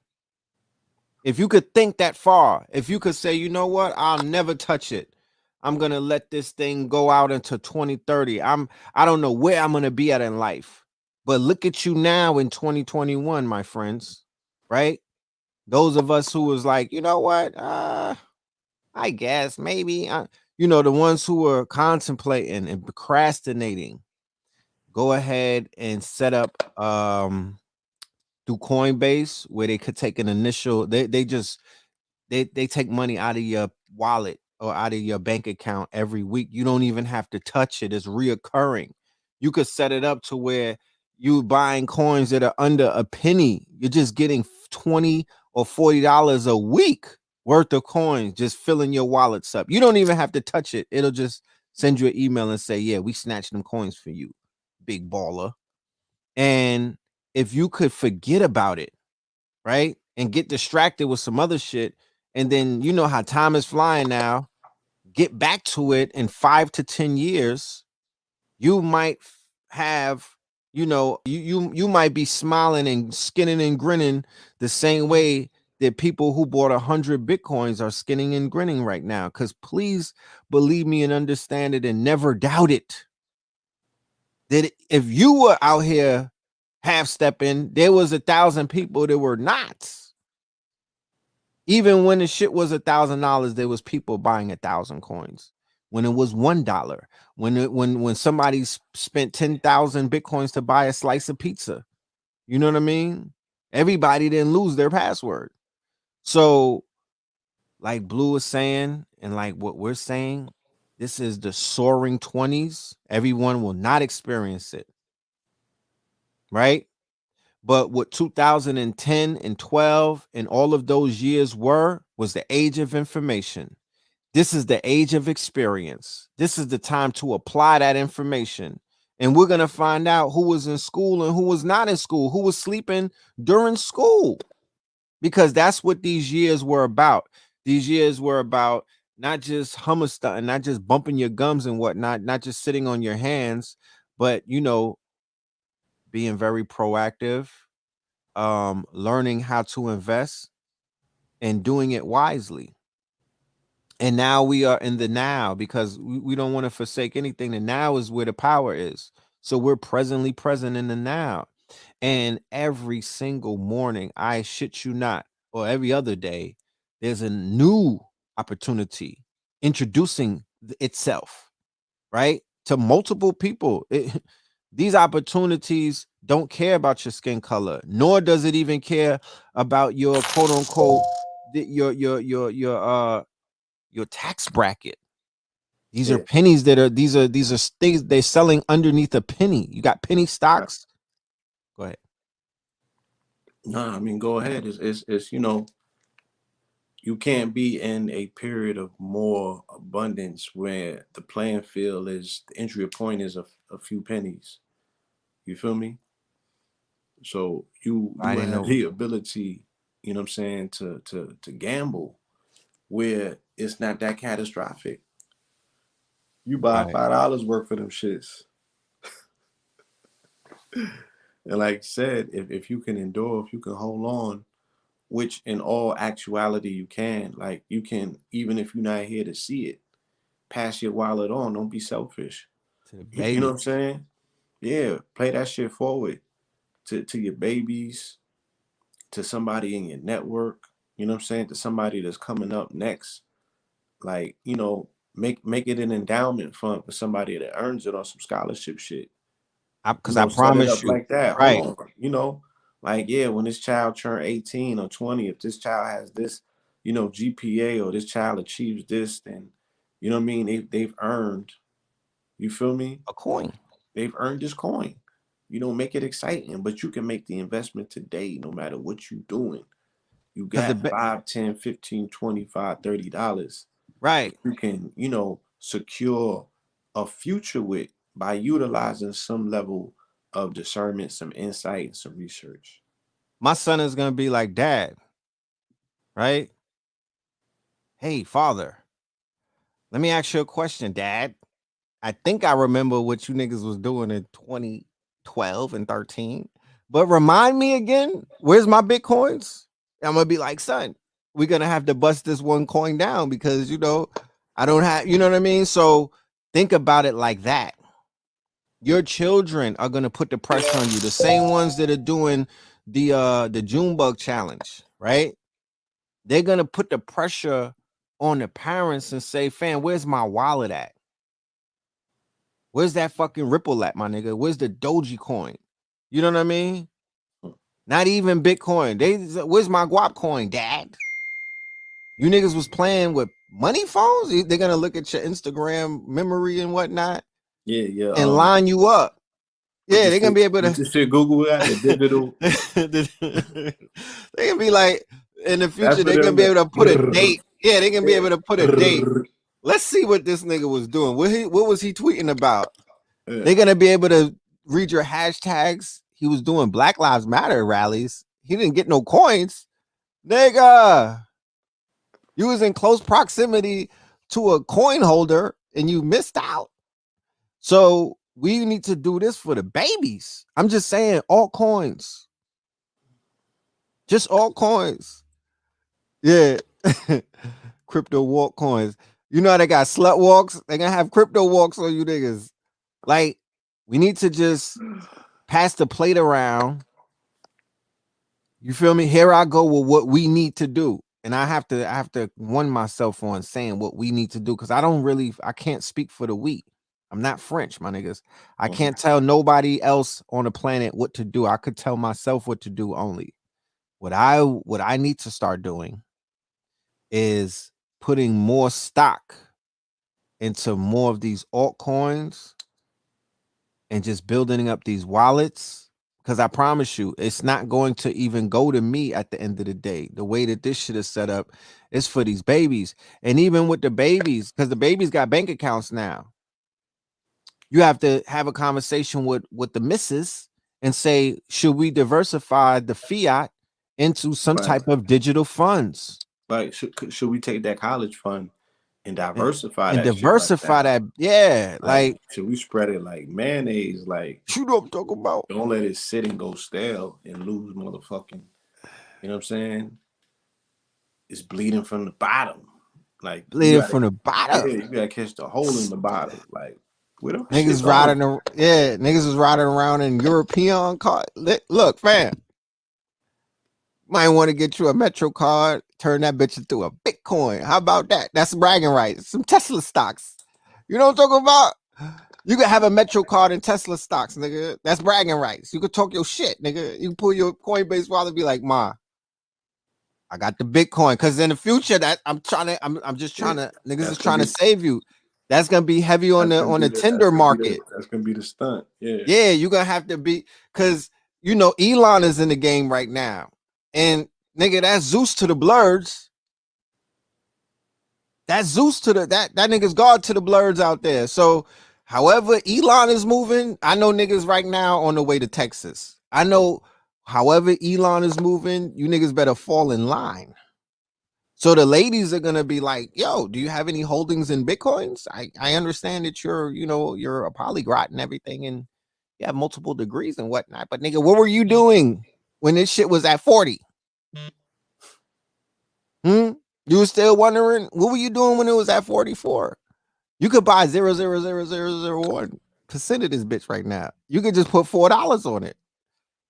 S4: if you could think that far, if you could say, you know what, I'll never touch it. I'm going to let this thing go out into 2030. I don't know where I'm going to be at in life. But look at you now in 2021, my friends, right? Those of us who was like, you know what? I guess maybe the ones who were contemplating and procrastinating, go ahead and set up through Coinbase where they could take an initial they take money out of your wallet or out of your bank account every week. You don't even have to touch it. It's reoccurring. You could set it up to where you buying coins that are under a penny. You're just getting $20 or $40 a week worth of coins, just filling your wallets up. You don't even have to touch it. It'll just send you an email and say, yeah, we snatched them coins for you, big baller. And if you could forget about it, right? And get distracted with some other shit. And then you know how time is flying now. Get back to it in 5 to 10 years. You might have, you might be smiling and skinning and grinning the same way that people who bought 100 Bitcoins are skinning and grinning right now. Because please believe me and understand it and never doubt it. That if you were out here half stepping, there was 1,000 people that were not. Even when the shit was $1,000, there was people buying 1,000 coins. When it was $1, when somebody spent 10,000 bitcoins to buy a slice of pizza, you know what I mean? Everybody didn't lose their password. So, like Blue is saying, and like what we're saying, this is the soaring 20s. Everyone will not experience it, right? But what 2010 and 12 and all of those years was the age of information. This is the age of experience. This is the time to apply that information. And we're going to find out who was in school and who was not in school, who was sleeping during school, because that's what these years were about. These years were about not just hummer stunting, not just bumping your gums and whatnot, not just sitting on your hands, but, being very proactive, learning how to invest and doing it wisely. And now we are in the now because we don't want to forsake anything. The now is where the power is. So we're presently present in the now. And every single morning, I shit you not, or every other day, there's a new opportunity introducing itself, right? To multiple people. These opportunities don't care about your skin color, nor does it even care about your quote unquote your tax bracket. These are
S7: Yeah.
S4: pennies these are things they're selling underneath a penny. You got penny stocks. Go ahead.
S7: No, I mean, go ahead. It's you can't be in a period of more abundance where the playing field is the entry point is a few pennies. You feel me? So
S4: I
S7: you
S4: didn't
S7: have
S4: know.
S7: the ability, what I'm saying, to gamble where it's not that catastrophic. You buy
S4: Right.
S7: $5 worth for them shits. And like I said, if you can endure, if you can hold on, which in all actuality you can, like you can, even if you're not here to see it, pass your wallet on. Don't be selfish.
S4: To the
S7: You know what
S4: baby.
S7: I'm saying? Yeah, play that shit forward to your babies, to somebody in your network. You know what I'm saying? To somebody that's coming up next. Like, you know, make it an endowment fund for somebody that earns it on some scholarship shit. You
S4: Because I
S7: know, set it up
S4: promise you,
S7: like that. Hold
S4: right?
S7: on. You know, like, yeah, when this child turn 18 or 20, if this child has this, you know, GPA, or this child achieves this, then you know what I mean? They've earned, you feel me?
S4: A coin.
S7: They've earned this coin. You know, make it exciting, but you can make the investment today no matter what you're doing. You
S4: Because
S7: got 5, 10, 15, 25, $30.
S4: right.
S7: You can, you know, secure a future with by utilizing some level of discernment, some insight, and some research.
S4: My son is gonna be like, Dad, right? Hey, father, let me ask you a question, Dad. I think I remember what you niggas was doing in 2012 and 13. But remind me again, where's my bitcoins? I'm gonna be like, son, we're gonna have to bust this one coin down because you know, I don't have, you know what I mean? So think about it like that. Your children are gonna put the pressure on you. The same ones that are doing the Junebug challenge, right? They're gonna put the pressure on the parents and say, fam, where's my wallet at? Where's that fucking Ripple at, my nigga? Where's the Doji coin? You know what I mean? Not even Bitcoin. Where's my guap coin, Dad? You niggas was playing with money phones. They're gonna look at your Instagram memory and whatnot
S7: Yeah, yeah.
S4: and line you up.
S7: What
S4: Yeah,
S7: this
S4: they're gonna
S7: shit,
S4: be able
S7: what
S4: to.
S7: this shit Google got the digital.
S4: They can be like in the
S7: That's
S4: future.
S7: for
S4: They're gonna
S7: them.
S4: be able to put a
S7: That,
S4: date. Yeah, they can be able to put a date.
S7: yeah.
S4: Let's see what this nigga was doing. What was he tweeting about?
S7: Yeah.
S4: They're gonna be able to read your hashtags. He was doing Black Lives Matter rallies. He didn't get no coins. Nigga, you was in close proximity to a coin holder and you missed out. So we need to do this for the babies. I'm just saying, all coins. Just all coins. Yeah. Crypto walk coins. You know how they got slut walks? They're gonna have crypto walks on you niggas. Like, we need to just pass the plate around. You feel me? Here I go with what we need to do. And I have to warn myself on saying what we need to do because I can't speak for the we. I'm not French, my niggas. I can't tell nobody else on the planet what to do. I could tell myself what to do only. What I need to start doing is putting more stock into more of these altcoins and just building up these wallets. Because I promise you, it's not going to even go to me at the end of the day. The way that this shit is set up is for these babies. And even with the babies, because the babies got bank accounts now, you have to have a conversation with the missus and say, should we diversify the fiat into some
S7: Right.
S4: type of digital funds?
S7: Like, should we take that college fund and
S4: And,
S7: diversify
S4: and
S7: that shit like
S4: diversify
S7: that?
S4: that. Yeah.
S7: Like,
S4: Like,
S7: should we spread it like mayonnaise? Like,
S4: you know what I'm talking about.
S7: don't let it sit and go stale and lose motherfucking. You know what I'm saying? It's bleeding from the bottom. Like,
S4: Bleeding from the bottom.
S7: you gotta catch the hole in the bottom. Like, where the shit
S4: Niggas
S7: going?
S4: niggas was riding around in European car. Look, fam, might want to get you a Metro card, turn that bitch into a Bitcoin. How about that? That's bragging rights. Some Tesla stocks. You know what I'm talking about? You could have a Metro card and Tesla stocks, nigga. That's bragging rights. You could talk your shit, nigga. You can pull your Coinbase wallet and be like, Ma, I got the Bitcoin. Because in the future, that I'm just trying to, niggas
S7: That's
S4: is
S7: gonna
S4: trying to
S7: be
S4: save you. That's gonna be heavy on the Tinder market.
S7: that's gonna be the stunt. Yeah.
S4: Yeah, you're gonna have to be because you know Elon is in the game right now. And nigga, that's Zeus to the blurs. That's Zeus to that nigga's God to the blurs out there. So however Elon is moving, I know niggas right now on the way to Texas. I know however Elon is moving, you niggas better fall in line. So the ladies are gonna be like, yo, do you have any holdings in Bitcoins? I understand that you're a polyglot and everything, and you have multiple degrees and whatnot. But nigga, what were you doing when this shit was at 40? You were still wondering what were you doing when it was at 44? You could buy 0.00001% of this bitch right now. You could just put $4 on it.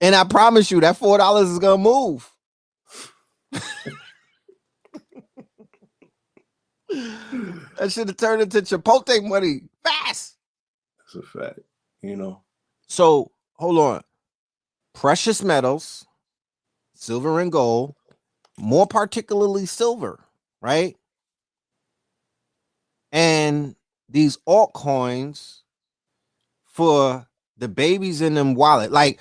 S4: And I promise you that $4 is gonna move. That should have turned into Chipotle money fast.
S7: That's a fact. You know.
S4: So hold on. Precious metals, silver and gold, more particularly silver, right? And these altcoins for the babies in them wallet. Like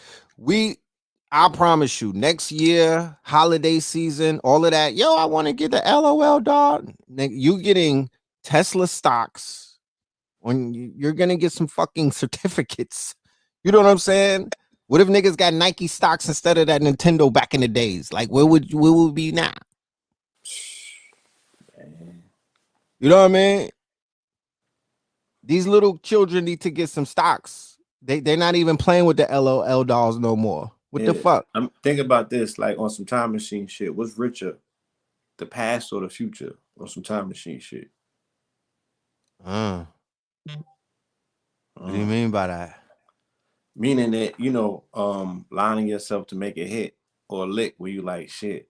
S4: I promise you, next year, holiday season, all of that. Yo, I want to get the LOL dog. You getting Tesla stocks when you're gonna get some fucking certificates. You know what I'm saying? What if niggas got Nike stocks instead of that Nintendo back in the days? Like, where would we be now? You know what I mean? These little children need to get some stocks. They're not even playing with the LOL dolls no more. What the fuck?
S7: I'm thinking about this like on some time machine shit. What's richer, the past or the future? On some time machine shit.
S4: What do you mean by that?
S7: Meaning that, you know, lining yourself to make a hit or a lick where you like, shit,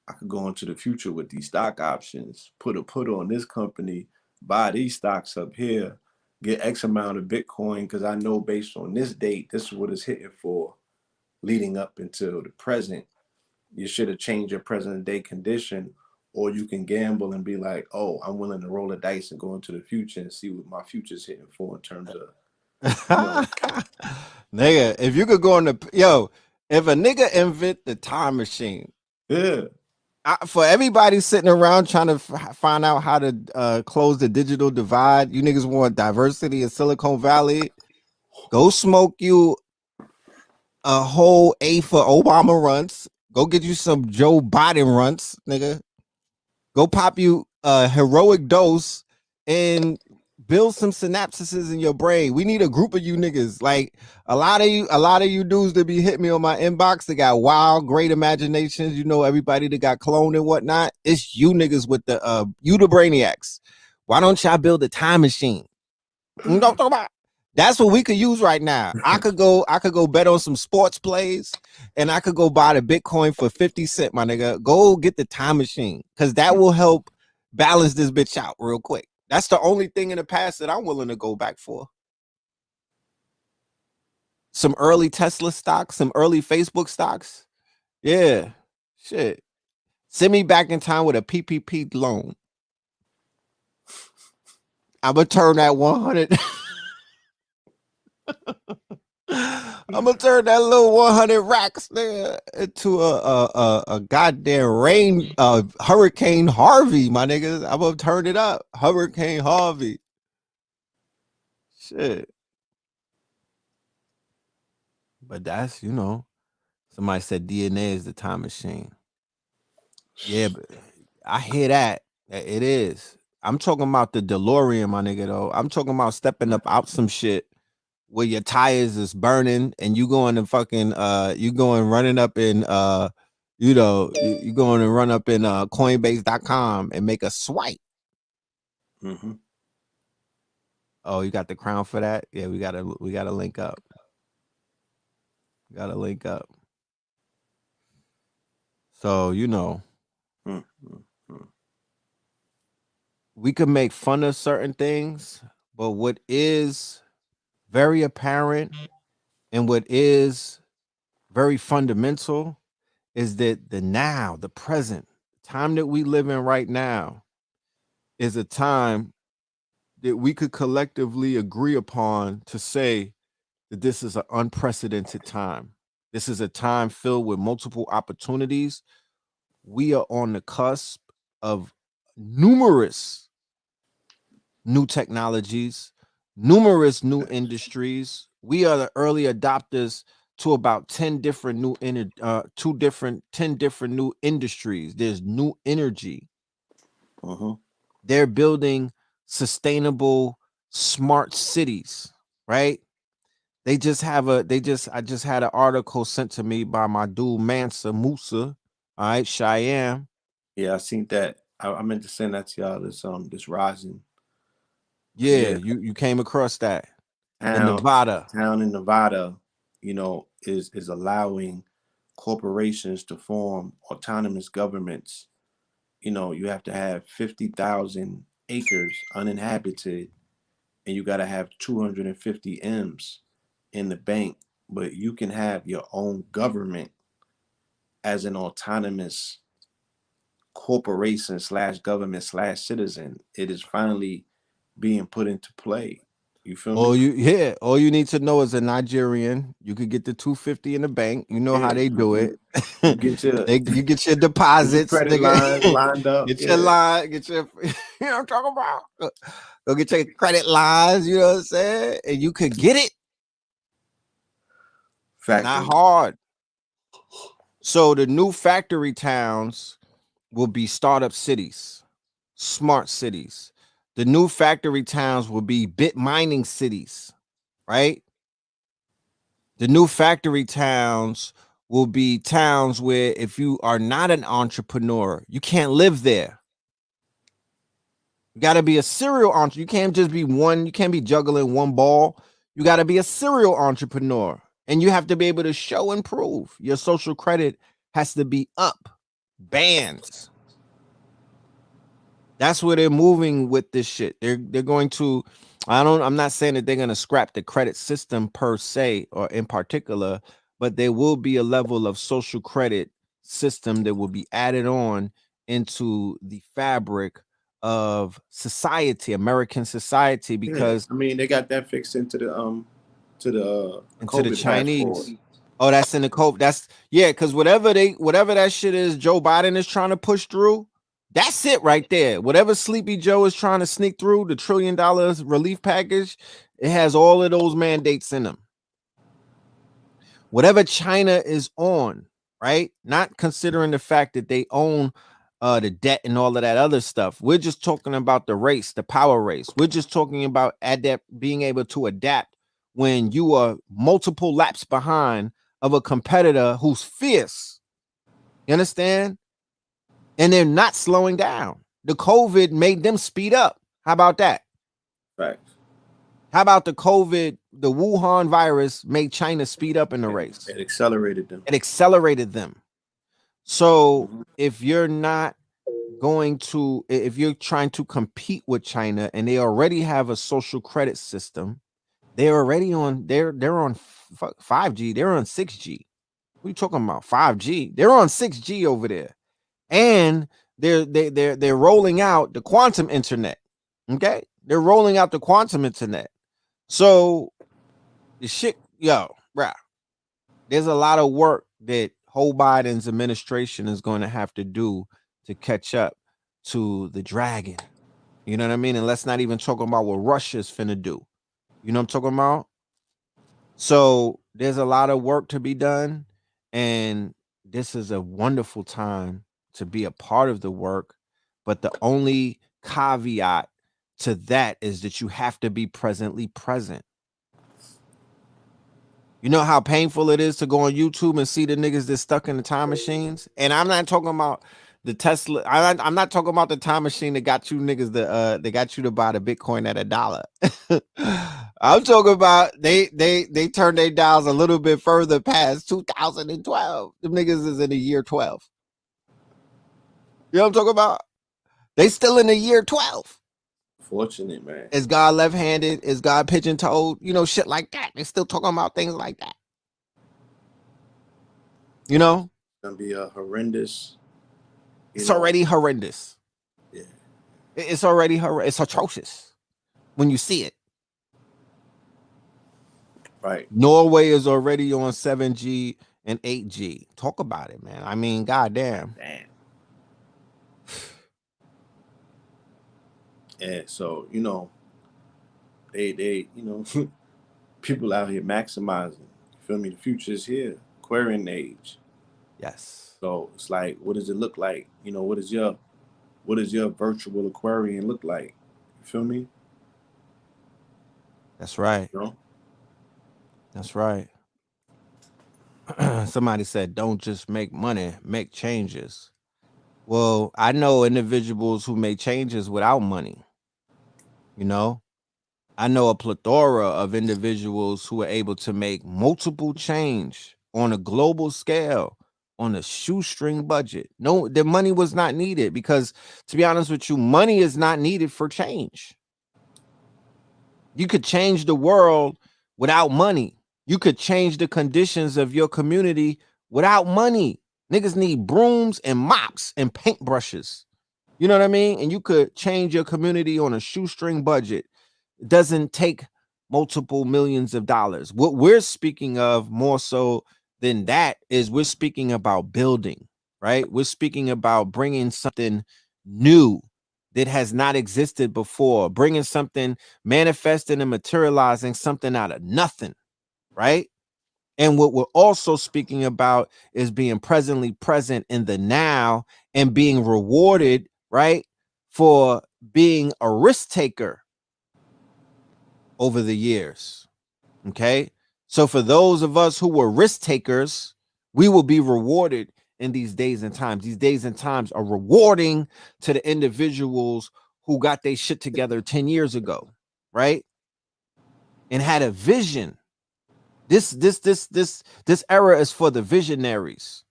S7: I could go into the future with these stock options, put on this company, buy these stocks up here, get X amount of Bitcoin because I know based on this date, this is what it's hitting for leading up until the present. You should have changed your present day condition, or you can gamble and be like, oh, I'm willing to roll the dice and go into the future and see what my future's hitting for in terms of, you know.
S4: Nigga, if you could go on if a nigga invent the time machine,
S7: Yeah.
S4: For everybody sitting around trying to find out how to close the digital divide, you niggas want diversity in Silicon Valley, go smoke you a whole A for Obama runts. Go get you some Joe Biden runts, nigga. Go pop you a heroic dose and build some synapses in your brain. We need a group of you niggas. Like a lot of you dudes that be hitting me on my inbox. They got wild, great imaginations. You know, everybody that got cloned and whatnot. It's you niggas with the you the brainiacs. Why don't y'all build a time machine? Don't talk about. That's what we could use right now. I could go bet on some sports plays, and I could go buy the Bitcoin for 50 cents, my nigga. Go get the time machine, because that will help balance this bitch out real quick. That's the only thing in the past that I'm willing to go back for. Some early Tesla stocks, some early Facebook stocks. Yeah, shit. Send me back in time with a PPP loan. I'm gonna turn that 100. I'm gonna turn that little 100 racks there into a goddamn Hurricane Harvey, my niggas. I'm gonna turn it up, Hurricane Harvey. Shit. But that's, somebody said DNA is the time machine. Yeah, but I hear that. It is. I'm talking about the DeLorean, my nigga. Though I'm talking about stepping up out some shit where your tires is burning and you going to fucking you going running up in you going to run up in coinbase.com and make a swipe.
S7: Mm-hmm.
S4: Oh, you got the crown for that? Yeah, we gotta link up. Gotta link up. So we could make fun of certain things, but what is very apparent and what is very fundamental is that the present time that we live in right now is a time that we could collectively agree upon to say that this is an unprecedented time. This is a time filled with multiple opportunities. We are on the cusp of numerous new technologies, numerous new industries. We are the early adopters to about 10 different new 10 different new industries. There's new energy. They're building sustainable smart cities, right? I just had an article sent to me by my dude Mansa Musa, all right, Cheyenne.
S7: Yeah, I seen that. I meant to send that to y'all. This rising
S4: Yeah, you came across that in Nevada.
S7: Town in Nevada, is allowing corporations to form autonomous governments. You have to have 50,000 acres uninhabited, and you got to have 250 M's in the bank, but you can have your own government as an autonomous corporation slash government slash citizen. It is finally being put into play. You feel me?
S4: All you need to know is a Nigerian. You could get the 250 in the bank. You know how they do it.
S7: You get your
S4: You get your
S7: get your
S4: deposits.
S7: credit lines lined up.
S4: Get your line. Get your. You know what I'm talking about. Go get your credit lines. You know what I'm saying, and you could get it. Not hard. So the new factory towns will be startup cities, smart cities. The new factory towns will be bit mining cities, right? The new factory towns will be towns where if you are not an entrepreneur, you can't live there. You got to be a serial entrepreneur. You can't just be one, you can't be juggling one ball. You got to be a serial entrepreneur. And you have to be able to show and prove. Your social credit has to be up. Bands. That's where they're moving with this shit. They're going to, I'm not saying that they're going to scrap the credit system per se or in particular, but there will be a level of social credit system that will be added on into the fabric of society, American society, because
S7: they got that fixed into the COVID
S4: Chinese. Oh, that's in the COVID. That's because whatever that shit is Joe Biden is trying to push through. That's it right there. Whatever Sleepy Joe is trying to sneak through, the $1 trillion relief package, it has all of those mandates in them. Whatever China is on, right? Not considering the fact that they own the debt and all of that other stuff. We're just talking about the race, the power race. We're just talking about being able to adapt when you are multiple laps behind of a competitor who's fierce. You understand? And they're not slowing down. The COVID made them speed up. How about that?
S7: Right.
S4: How about the Wuhan virus made China speed up in the race?
S7: It accelerated
S4: them. So if you're trying to compete with China and they already have a social credit system, they're on 5G, they're on 6G. What are you talking about? 5G. They're on 6G over there. And they're rolling out the quantum internet. Okay? They're rolling out the quantum internet. So the shit, bruh, there's a lot of work that Joe Biden's administration is going to have to do to catch up to the dragon. You know what I mean? And let's not even talk about what Russia's finna do. You know what I'm talking about? So there's a lot of work to be done. And this is a wonderful time to be a part of the work. But the only caveat to that is that you have to be presently present. You know how painful it is to go on YouTube and see the niggas that's stuck in the time machines? And I'm not talking about the Tesla. I'm not talking about the time machine that got you niggas that got you to buy the Bitcoin at $1. I'm talking about they turned their dials a little bit further past 2012. Them niggas is in the year 12. You know what I'm talking about? They still in the year 12.
S7: Fortunate, man.
S4: Is God left-handed? Is God pigeon-toed? Shit like that. They're still talking about things like that.
S7: It's gonna be a horrendous.
S4: It's already horrendous.
S7: Yeah.
S4: It's already it's atrocious when you see it.
S7: Right.
S4: Norway is already on 7G and 8G. Talk about it, man. I mean, goddamn.
S7: Damn. Yeah, so they people out here maximizing. You feel me? The future is here. Aquarian age.
S4: Yes.
S7: So it's like, what does it look like? What does your virtual Aquarian look like? You feel me?
S4: That's right. That's right. Somebody said, don't just make money, make changes. Well, I know individuals who make changes without money. I know a plethora of individuals who are able to make multiple change on a global scale on a shoestring budget. No, the money was not needed because, to be honest with you, money is not needed for change. You could change the world without money. You could change the conditions of your community without money. Niggas need brooms and mops and paintbrushes. You know what I mean? And you could change your community on a shoestring budget. It doesn't take multiple millions of dollars. What we're speaking of more so than that is we're speaking about building, right? We're speaking about bringing something new that has not existed before, bringing something, manifesting and materializing something out of nothing, right? And what we're also speaking about is being presently present in the now and being rewarded, right, for being a risk taker over the years. Okay. So for those of us who were risk takers, we will be rewarded in these days and times. These days and times are rewarding to the individuals who got their shit together 10 years ago, right? And had a vision. This era is for the visionaries.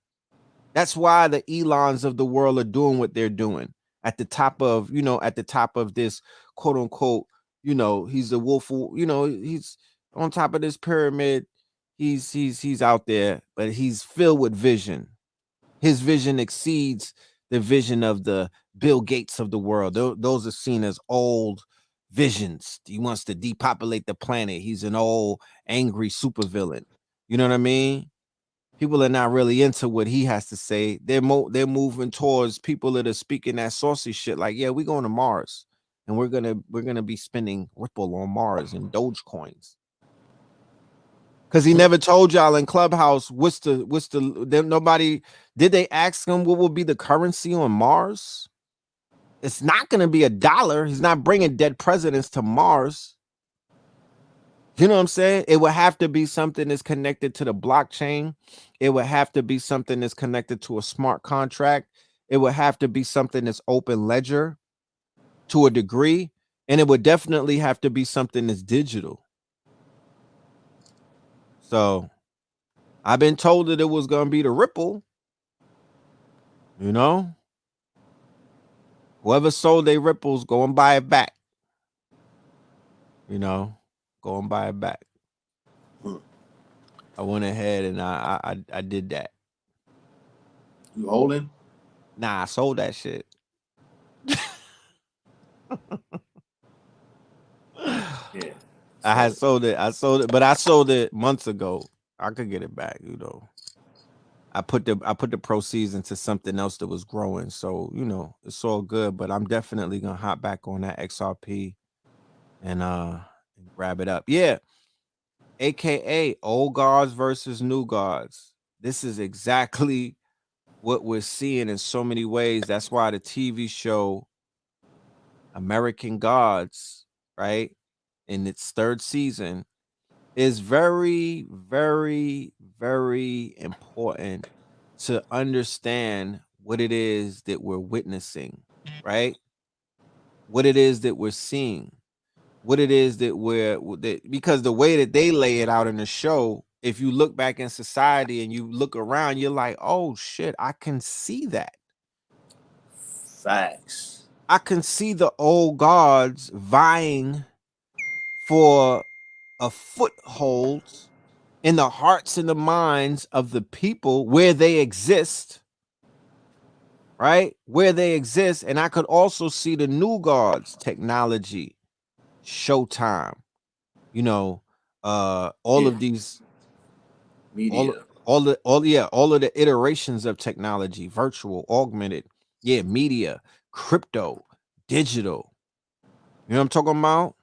S4: That's why the Elons of the world are doing what they're doing at the top of, at the top of this quote unquote, he's a wolf, he's on top of this pyramid. He's out there, but he's filled with vision. His vision exceeds the vision of the Bill Gates of the world. Those are seen as old visions. He wants to depopulate the planet. He's an old, angry supervillain. You know what I mean? People are not really into what he has to say. They're moving towards people that are speaking that saucy shit. Like, yeah, we're going to Mars, and we're gonna be spending Ripple on Mars and Dogecoins. Because he never told y'all in Clubhouse nobody did they ask him what will be the currency on Mars? It's not going to be $1. He's not bringing dead presidents to Mars. You know what I'm saying? It would have to be something that's connected to the blockchain. It would have to be something that's connected to a smart contract. It would have to be something that's open ledger to a degree. And it would definitely have to be something that's digital. So I've been told that it was going to be the Ripple. Whoever sold their Ripples, go and buy it back. Go and buy it back. I went ahead and I did that.
S7: You holding?
S4: Nah, I sold that shit.
S7: Yeah.
S4: I had sold it, but I sold it months ago. I could get it back, I put the proceeds into something else that was growing. So, it's all good, but I'm definitely gonna hop back on that XRP and grab it up. Yeah. AKA old guards versus new guards. This is exactly what we're seeing in so many ways. That's why the TV show American Gods, right, in its 3rd season, is very, very, very important to understand what it is that we're witnessing, right? What it is that we're seeing, what it is that because the way that they lay it out in the show, if you look back in society and you look around, you're like, oh shit, I can see that.
S7: Facts.
S4: I can see the old guards vying for a foothold in the hearts and the minds of the people where they exist, right? Where they exist. And I could also see the new guards, technology, Showtime, all of these
S7: media,
S4: all of the iterations of technology, virtual, augmented, media, crypto, digital. You know what I'm talking about?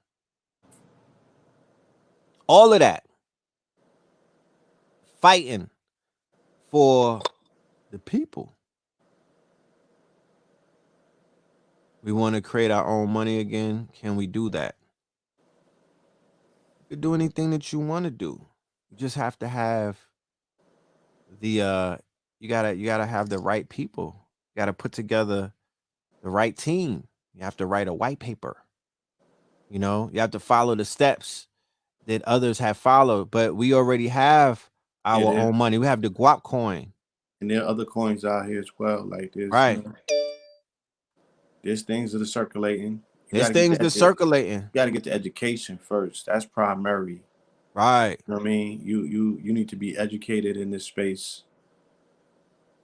S4: All of that fighting for the people. We want to create our own money again. Can we do that? You can do anything that you want to do. You just have to have the you gotta have the right people. You gotta put together the right team. You have to write a white paper. You know, you have to follow the steps that others have followed, but we already have
S7: Yeah,
S4: our own money. We have the guap coin.
S7: and there are other coins out here as well. Like there's,
S4: Right.
S7: there's things that are circulating. You
S4: There's
S7: got to get
S4: things
S7: the
S4: that's circulating.
S7: you got to get the education first. That's primary.
S4: Right.
S7: You know what I mean? You need to be educated in this space.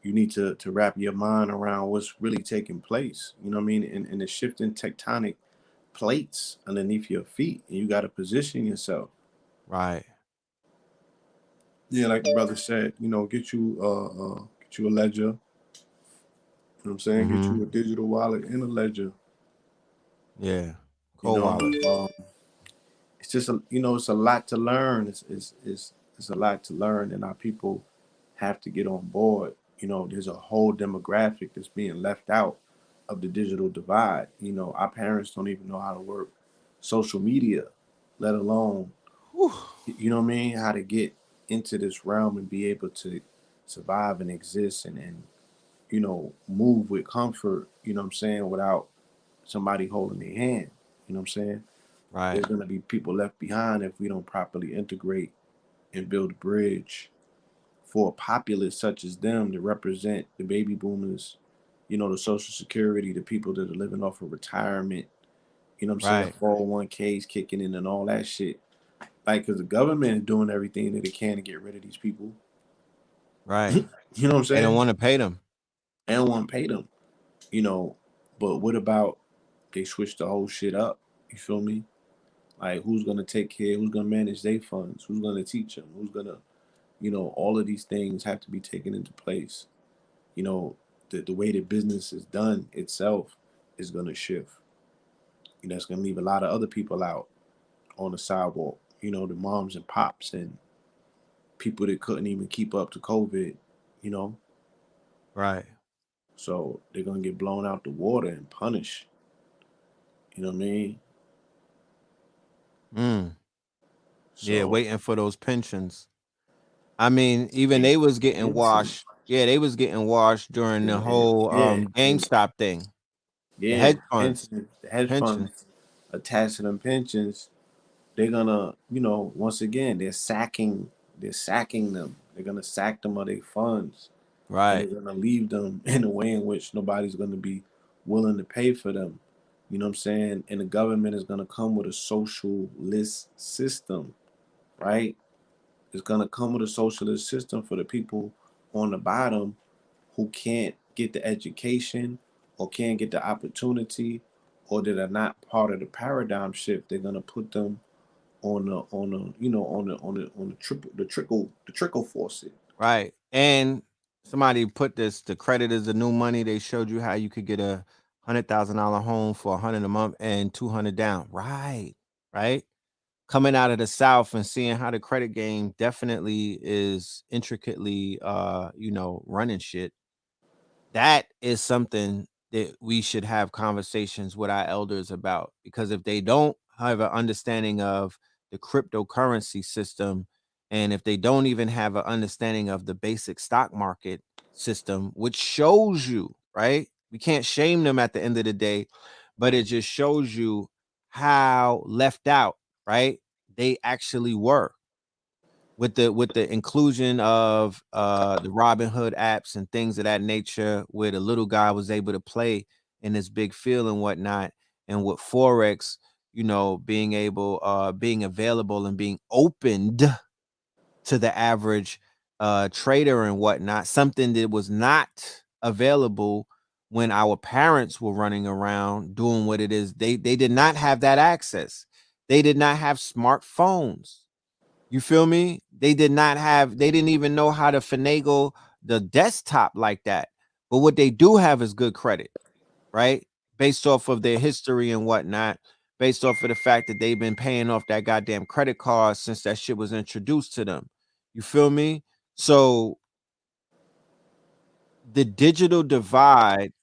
S7: You need to wrap your mind around what's really taking place. You know what I mean? In the shifting tectonic plates underneath your feet, and you got to position yourself.
S4: Right.
S7: Yeah, like the brother said, get you a ledger. You know what I'm saying? Get
S4: Mm-hmm.
S7: you a digital wallet and a ledger.
S4: Yeah.
S7: You
S4: Cold
S7: know,
S4: wallet.
S7: it's just it's a lot to learn. It's a lot to learn, and our people have to get on board. There's a whole demographic that's being left out of the digital divide. Our parents don't even know how to work social media, let alone
S4: Whew.
S7: you know what I mean, how to get into this realm and be able to survive and exist and move with comfort. You know what I'm saying, without somebody holding their hand. You know what I'm saying?
S4: Right.
S7: There's going to be people left behind if we don't properly integrate and build a bridge for a populace such as them to represent the baby boomers, the social security, the people that are living off of retirement, you know what I'm saying,
S4: Right.
S7: 401ks kicking in and all that shit. Like, because the government is doing everything that it can to get rid of these people.
S4: Right.
S7: You know what I'm
S4: They don't
S7: saying?
S4: want to pay them.
S7: They don't want to pay them, you know. But what about they switch the whole shit up? You feel me? Like, who's gonna take care? Who's gonna manage their funds? Who's gonna teach them? Who's gonna, all of these things have to be taken into place. You know, the way that business is done itself is gonna shift. It's gonna leave a lot of other people out on the sidewalk. The moms and pops and people that couldn't even keep up to COVID. You know,
S4: Right.
S7: so they're gonna get blown out the water and punished. You know what I mean?
S4: Mm. Yeah,
S7: So
S4: waiting for those pensions. I mean, even
S7: they
S4: they was getting
S7: pension,
S4: washed. Yeah, they was getting washed during the whole
S7: yeah,
S4: GameStop thing. The
S7: yeah,
S4: hedge funds.
S7: the hedge
S4: Pensions.
S7: funds attached to them pensions. They're gonna, once again, they're sacking them. They're gonna sack them of their funds, and they're
S4: Right.
S7: gonna leave them in a way in which nobody's gonna be willing to pay for them. You know what I'm saying? And the government is gonna come with a socialist system, right? It's gonna come with a socialist system for the people on the bottom who can't get the education or can't get the opportunity or that are not part of the paradigm shift. They're gonna put them on the trickle faucet.
S4: Right. And somebody put this, the credit is the new money. They showed you how you could get $100,000 home for 100 a month and 200 down. Right. Right. Coming out of the South and seeing how the credit game definitely is intricately running shit. That is something that we should have conversations with our elders about, because if they don't have an understanding of the cryptocurrency system, and if they don't even have an understanding of the basic stock market system, which shows you, right, we can't shame them at the end of the day, but it just shows you how left out, right, they actually were with the inclusion of the Robin Hood apps and things of that nature, where the little guy was able to play in this big field and whatnot, and with forex, being available and being opened to the average trader and whatnot, something that was not available when our parents were running around doing what it is. They did not have that access. They did not have smartphones. You feel me? They didn't even know how to finagle the desktop like that. But what they do have is good credit, right? Based off of their history and whatnot, based off of the fact that they've been paying off that goddamn credit card since that shit was introduced to them. You feel me? So the digital divide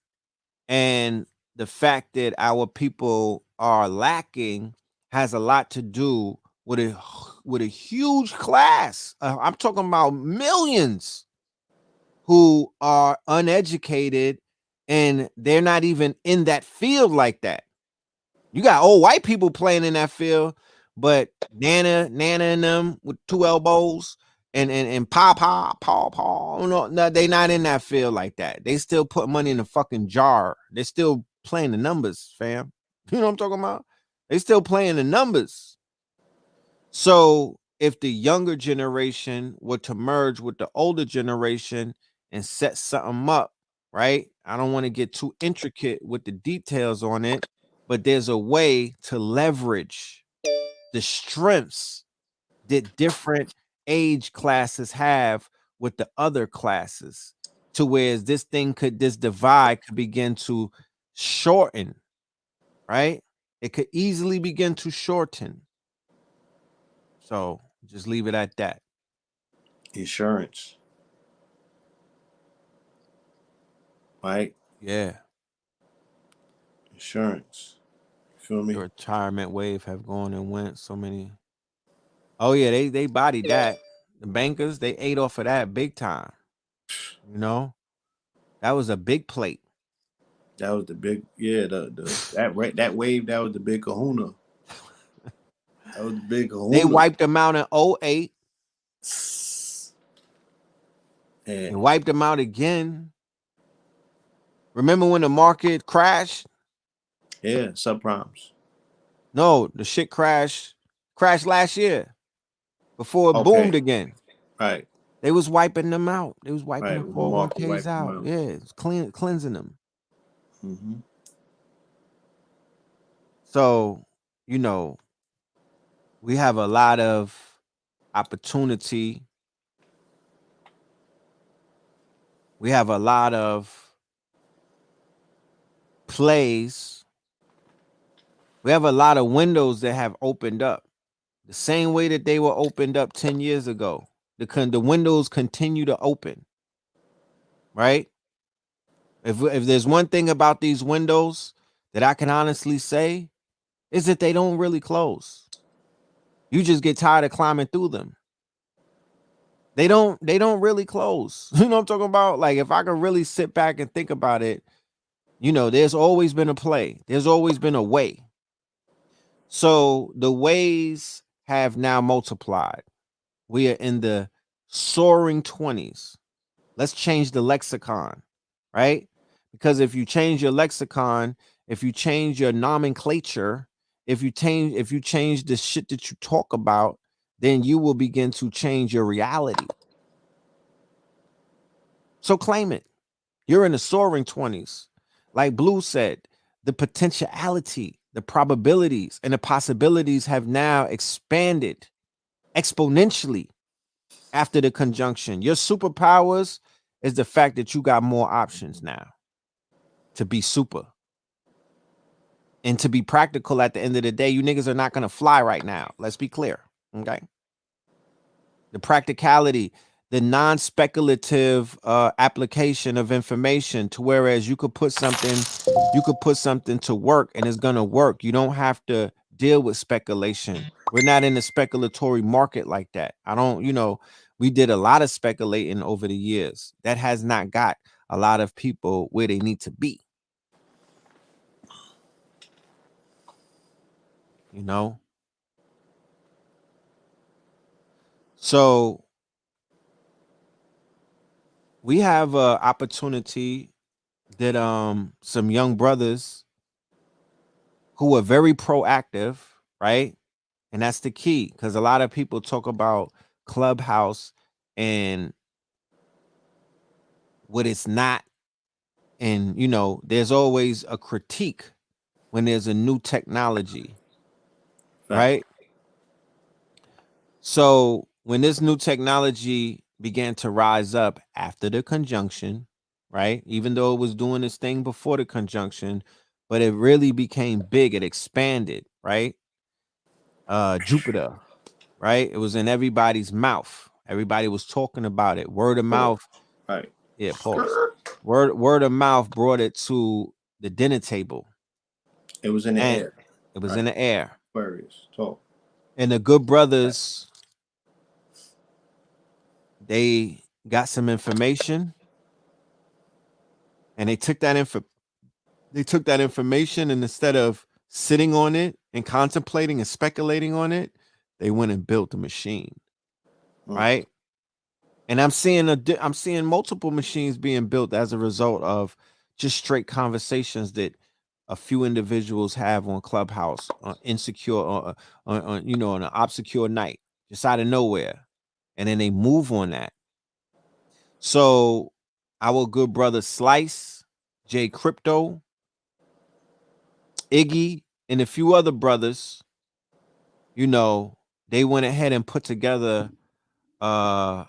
S4: and the fact that our people are lacking has a lot to do with a huge class. I'm talking about millions who are uneducated and they're not even in that field like that. You got old white people playing in that field, but Nana and them with two elbows and paw, no, they not in that field like that. They still put money in the fucking jar. They're still playing the numbers, fam. You know what I'm talking about? They still playing the numbers. So if the younger generation were to merge with the older generation and set something up, right? I don't want to get too intricate with the details on it, but there's a way to leverage the strengths that different age classes have with the other classes to where this divide could begin to shorten, right? It could easily begin to shorten. So just leave it at that.
S7: Insurance, right?
S4: Yeah.
S7: Insurance. You feel
S4: The
S7: me?
S4: retirement wave have gone and went so many. Oh yeah, they bodied that. The bankers, they ate off of that big time. You know? That was a big plate.
S7: That was the big, yeah. That wave. That was the big Kahuna. That was the big
S4: They
S7: Kahuna.
S4: wiped them out in '08. They
S7: And
S4: wiped them out again. Remember when the market crashed?
S7: yeah, subprimes.
S4: No, the shit crashed last year before it boomed
S7: Okay,
S4: again.
S7: right,
S4: They was wiping them out. They was wiping
S7: right.
S4: the
S7: When the market
S4: 401ks
S7: wiped them
S4: out.
S7: out.
S4: Yeah, it's cleansing them.
S7: Mm-hmm.
S4: So, you know, we have a lot of opportunity. We have a lot of plays. We have a lot of windows that have opened up the same way that they were opened up 10 years ago. The windows continue to open, right? If there's one thing about these windows that I can honestly say is that they don't really close. You just get tired of climbing through them. They don't really close. You know what I'm talking about? Like if I could really sit back and think about it, there's always been a play. There's always been a way. So the ways have now multiplied. We are in the soaring 20s. Let's change the lexicon, right? Because if you change your lexicon, if you change your nomenclature, if you change the shit that you talk about, then you will begin to change your reality. So claim it. You're in the soaring 20s. Like Blue said, the potentiality, the probabilities, and the possibilities have now expanded exponentially after the conjunction. Your superpowers is the fact that you got more options now to be super. And to be practical at the end of the day, you niggas are not going to fly right now. Let's be clear. Okay. The practicality, the non-speculative application of information to whereas you could put something to work and it's gonna work. You don't have to deal with speculation. We're not in a speculatory market like that. We did a lot of speculating over the years. That has not got a lot of people where they need to be. You know? So we have a opportunity that some young brothers who are very proactive, right? And that's the key because a lot of people talk about Clubhouse and what it's not. And, there's always a critique when there's a new technology,
S7: Right.
S4: right? So when this new technology began to rise up after the conjunction, right? Even though it was doing this thing before the conjunction, but it really became big, it expanded, right? Jupiter, right? It was in everybody's mouth. Everybody was talking about it. Word of
S7: Pause.
S4: mouth.
S7: Right.
S4: Yeah, pause. Word of mouth brought it to the dinner table.
S7: It was in the
S4: And
S7: air.
S4: it was
S7: Right.
S4: in the air.
S7: Aquarius. Talk.
S4: And the good brothers, they got some information and they took that information and instead of sitting on it and contemplating and speculating on it, they went and built the machine, right? And I'm seeing multiple machines being built as a result of just straight conversations that a few individuals have on Clubhouse, insecure, on an obscure night, just out of nowhere, and then they move on that. So, our good brother Slice, J Crypto, Iggy, and a few other brothers, they went ahead and put together uh,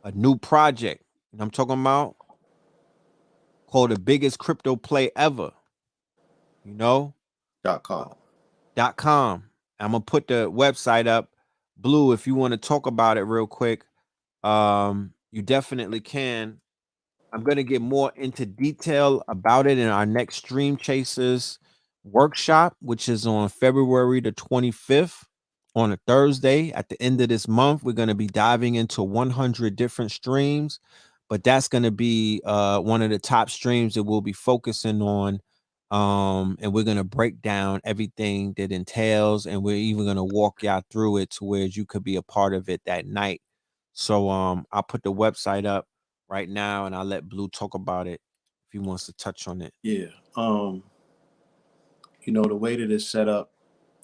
S4: a new project. And I'm talking about called the biggest crypto play ever. You know,
S7: .com.
S4: .com. I'm gonna put the website up. Blue, if you want to talk about it real quick, you definitely can. I'm going to get more into detail about it in our next Stream Chasers workshop, which is on February the 25th on a Thursday. At the end of this month, we're going to be diving into 100 different streams, but that's going to be one of the top streams that we'll be focusing on. And we're going to break down everything that entails, and we're even going to walk y'all through it to where you could be a part of it that night. So I'll put the website up right now, and I'll let Blue talk about it if he wants to touch on it.
S7: Yeah. The way that it's set up,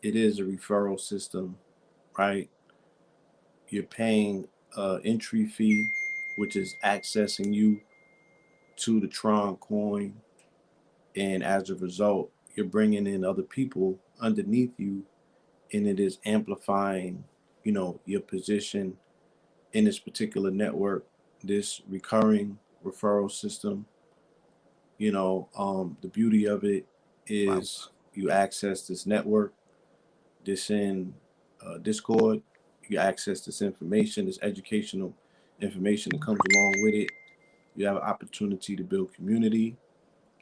S7: it is a referral system, right? You're paying entry fee, which is accessing you to the Tron coin, and as a result, you're bringing in other people underneath you, and it is amplifying, your position in this particular network, this recurring referral system. The beauty of it is you access this network, this in Discord, you access this information, this educational information that comes along with it. You have an opportunity to build community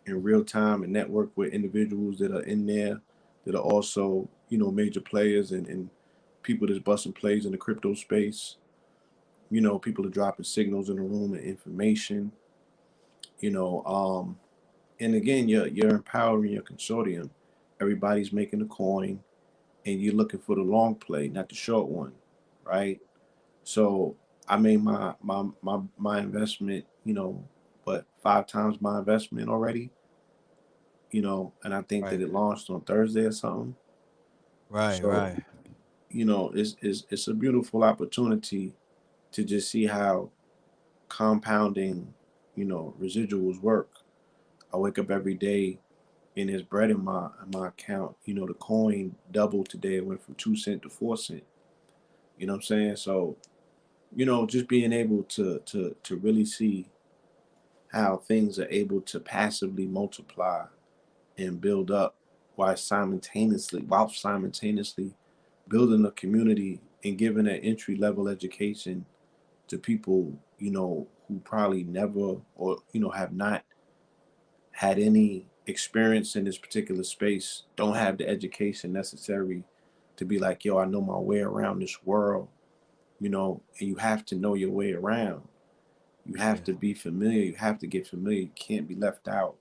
S7: in real time and network with individuals that are in there that are also, major players and people that's busting plays in the crypto space. People are dropping signals in the room and information. You know, and again, you're empowering your consortium. Everybody's making a coin, and you're looking for the long play, not the short one, right? So I made my investment, but 5 times my investment already, and I think that it launched on Thursday or something. So,
S4: Right.
S7: it's a beautiful opportunity to just see how compounding, residuals work. I wake up every day and there's bread in my account. The coin doubled today. It went from 2 cent to 4 cent. You know what I'm saying? So, just being able to really see how things are able to passively multiply and build up while simultaneously building a community and giving an entry level education to people, who probably never or, have not had any experience in this particular space, don't have the education necessary to be like, yo, I know my way around this world, and you have to know your way around. You have to be familiar. You have to get familiar. You can't be left out,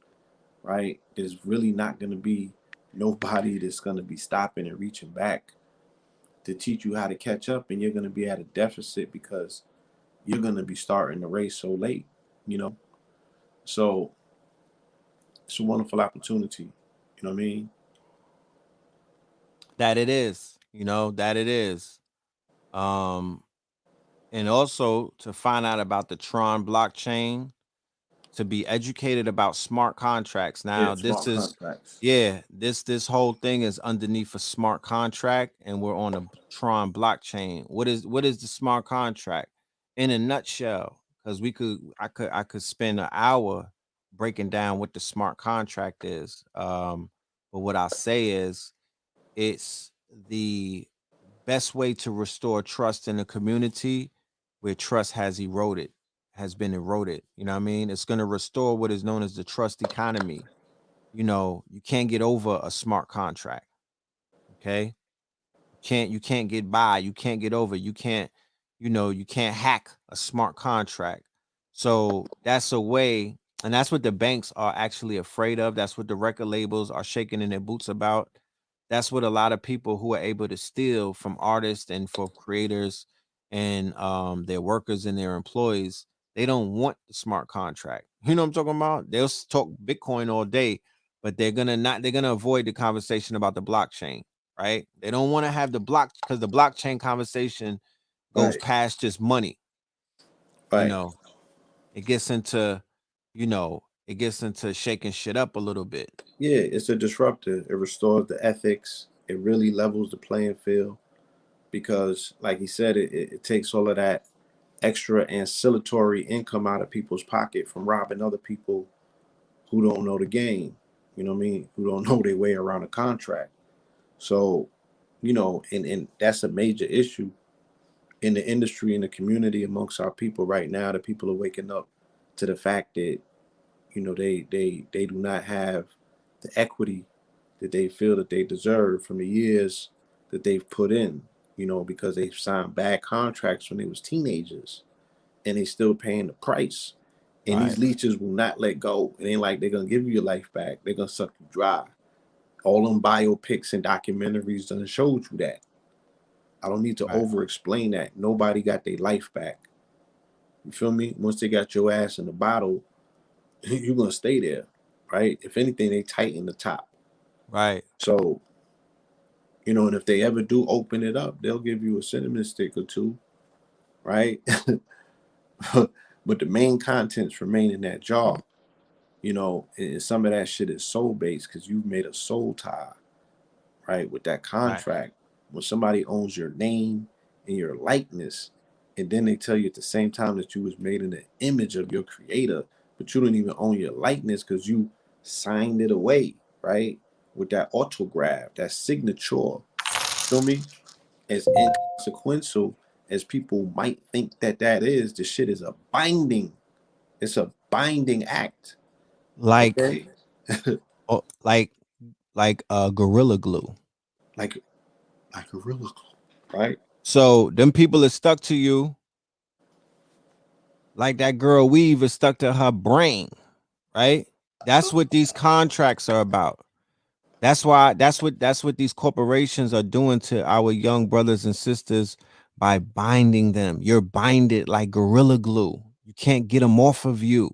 S7: right? There's really not going to be nobody that's going to be stopping and reaching back to teach you how to catch up, and you're going to be at a deficit because you're going to be starting the race so late, you know? So it's a wonderful opportunity. You know what I mean?
S4: That it is, that it is. Um, and also to find out about the Tron blockchain, to be educated about smart contracts.
S7: Yeah,
S4: Now, this
S7: smart
S4: is
S7: contracts.
S4: this whole thing is underneath a smart contract, and we're on a Tron blockchain. What is the smart contract in a nutshell? Because I could spend an hour breaking down what the smart contract is. But what I'll say is it's the best way to restore trust in a community where trust has been eroded. You know what I mean? It's going to restore what is known as the trust economy. You can't get over a smart contract. Okay? You can't get by, you can't get over, you can't hack a smart contract. So that's a way And that's what the banks are actually afraid of. That's what the record labels are shaking in their boots about. That's what a lot of people who are able to steal from artists and for creators and their workers and their employees, they don't want the smart contract. You know what I'm talking about? They'll talk Bitcoin all day, but they're gonna avoid the conversation about the blockchain, right? They don't want to have the block because the blockchain conversation goes
S7: Right.
S4: past just money. You
S7: Right.
S4: know, it gets into, it gets into shaking shit up a little bit.
S7: Yeah, it's a disruptor. It restores the ethics. It really levels the playing field because, like he said, it takes all of that extra ancillary income out of people's pocket from robbing other people who don't know the game. You know what I mean? Who don't know their way around a contract. So, and that's a major issue in the industry, in the community, amongst our people right now. The people are waking up to the fact that they do not have the equity that they feel that they deserve from the years that they've put in, because they've signed bad contracts when they was teenagers and they still paying the price. And
S4: Right.
S7: these leeches will not let go. It ain't like they're gonna give you your life back. They're gonna suck you dry. All them biopics and documentaries done showed you that. I don't need to
S4: Right.
S7: over explain that. Nobody got their life back. You feel me? Once they got your ass in the bottle, you're gonna stay there, right? If anything, they tighten the top.
S4: Right.
S7: So, and if they ever do open it up, they'll give you a cinnamon stick or two, right? But the main contents remain in that jar. And some of that shit is soul based because you've made a soul tie, right? With that
S4: Right.
S7: contract. When somebody owns your name and your likeness, and then they tell you at the same time that you was made in the image of your creator, but you don't even own your likeness because you signed it away, right? With that autograph, that signature. Feel me? As inconsequential as people might think that is, the shit is a binding. It's a binding act.
S4: Like,
S7: Okay.
S4: oh, gorilla glue.
S7: like like a real, right?
S4: So them people are stuck to you like that girl weave is stuck to her brain, right? That's what these contracts are about. That's what these corporations are doing to our young brothers and sisters by binding them. You're binded like gorilla glue. You can't get them off of you.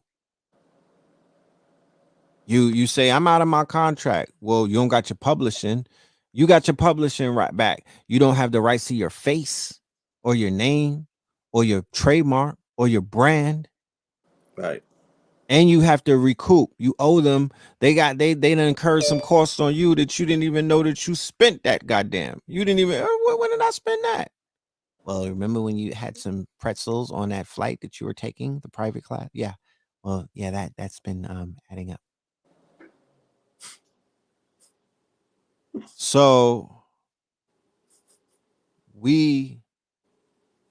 S4: You say I'm out of my contract. Well, you don't got your publishing. You got your publishing right back. You don't have the rights to your face or your name or your trademark or your brand.
S7: Right.
S4: And you have to recoup. You owe them. They done incurred some costs on you that you didn't even know that you spent that goddamn. You didn't even when did I spend that? Well, remember when you had some pretzels on that flight that you were taking, the private class? Yeah. Well, yeah, that's been adding up. So we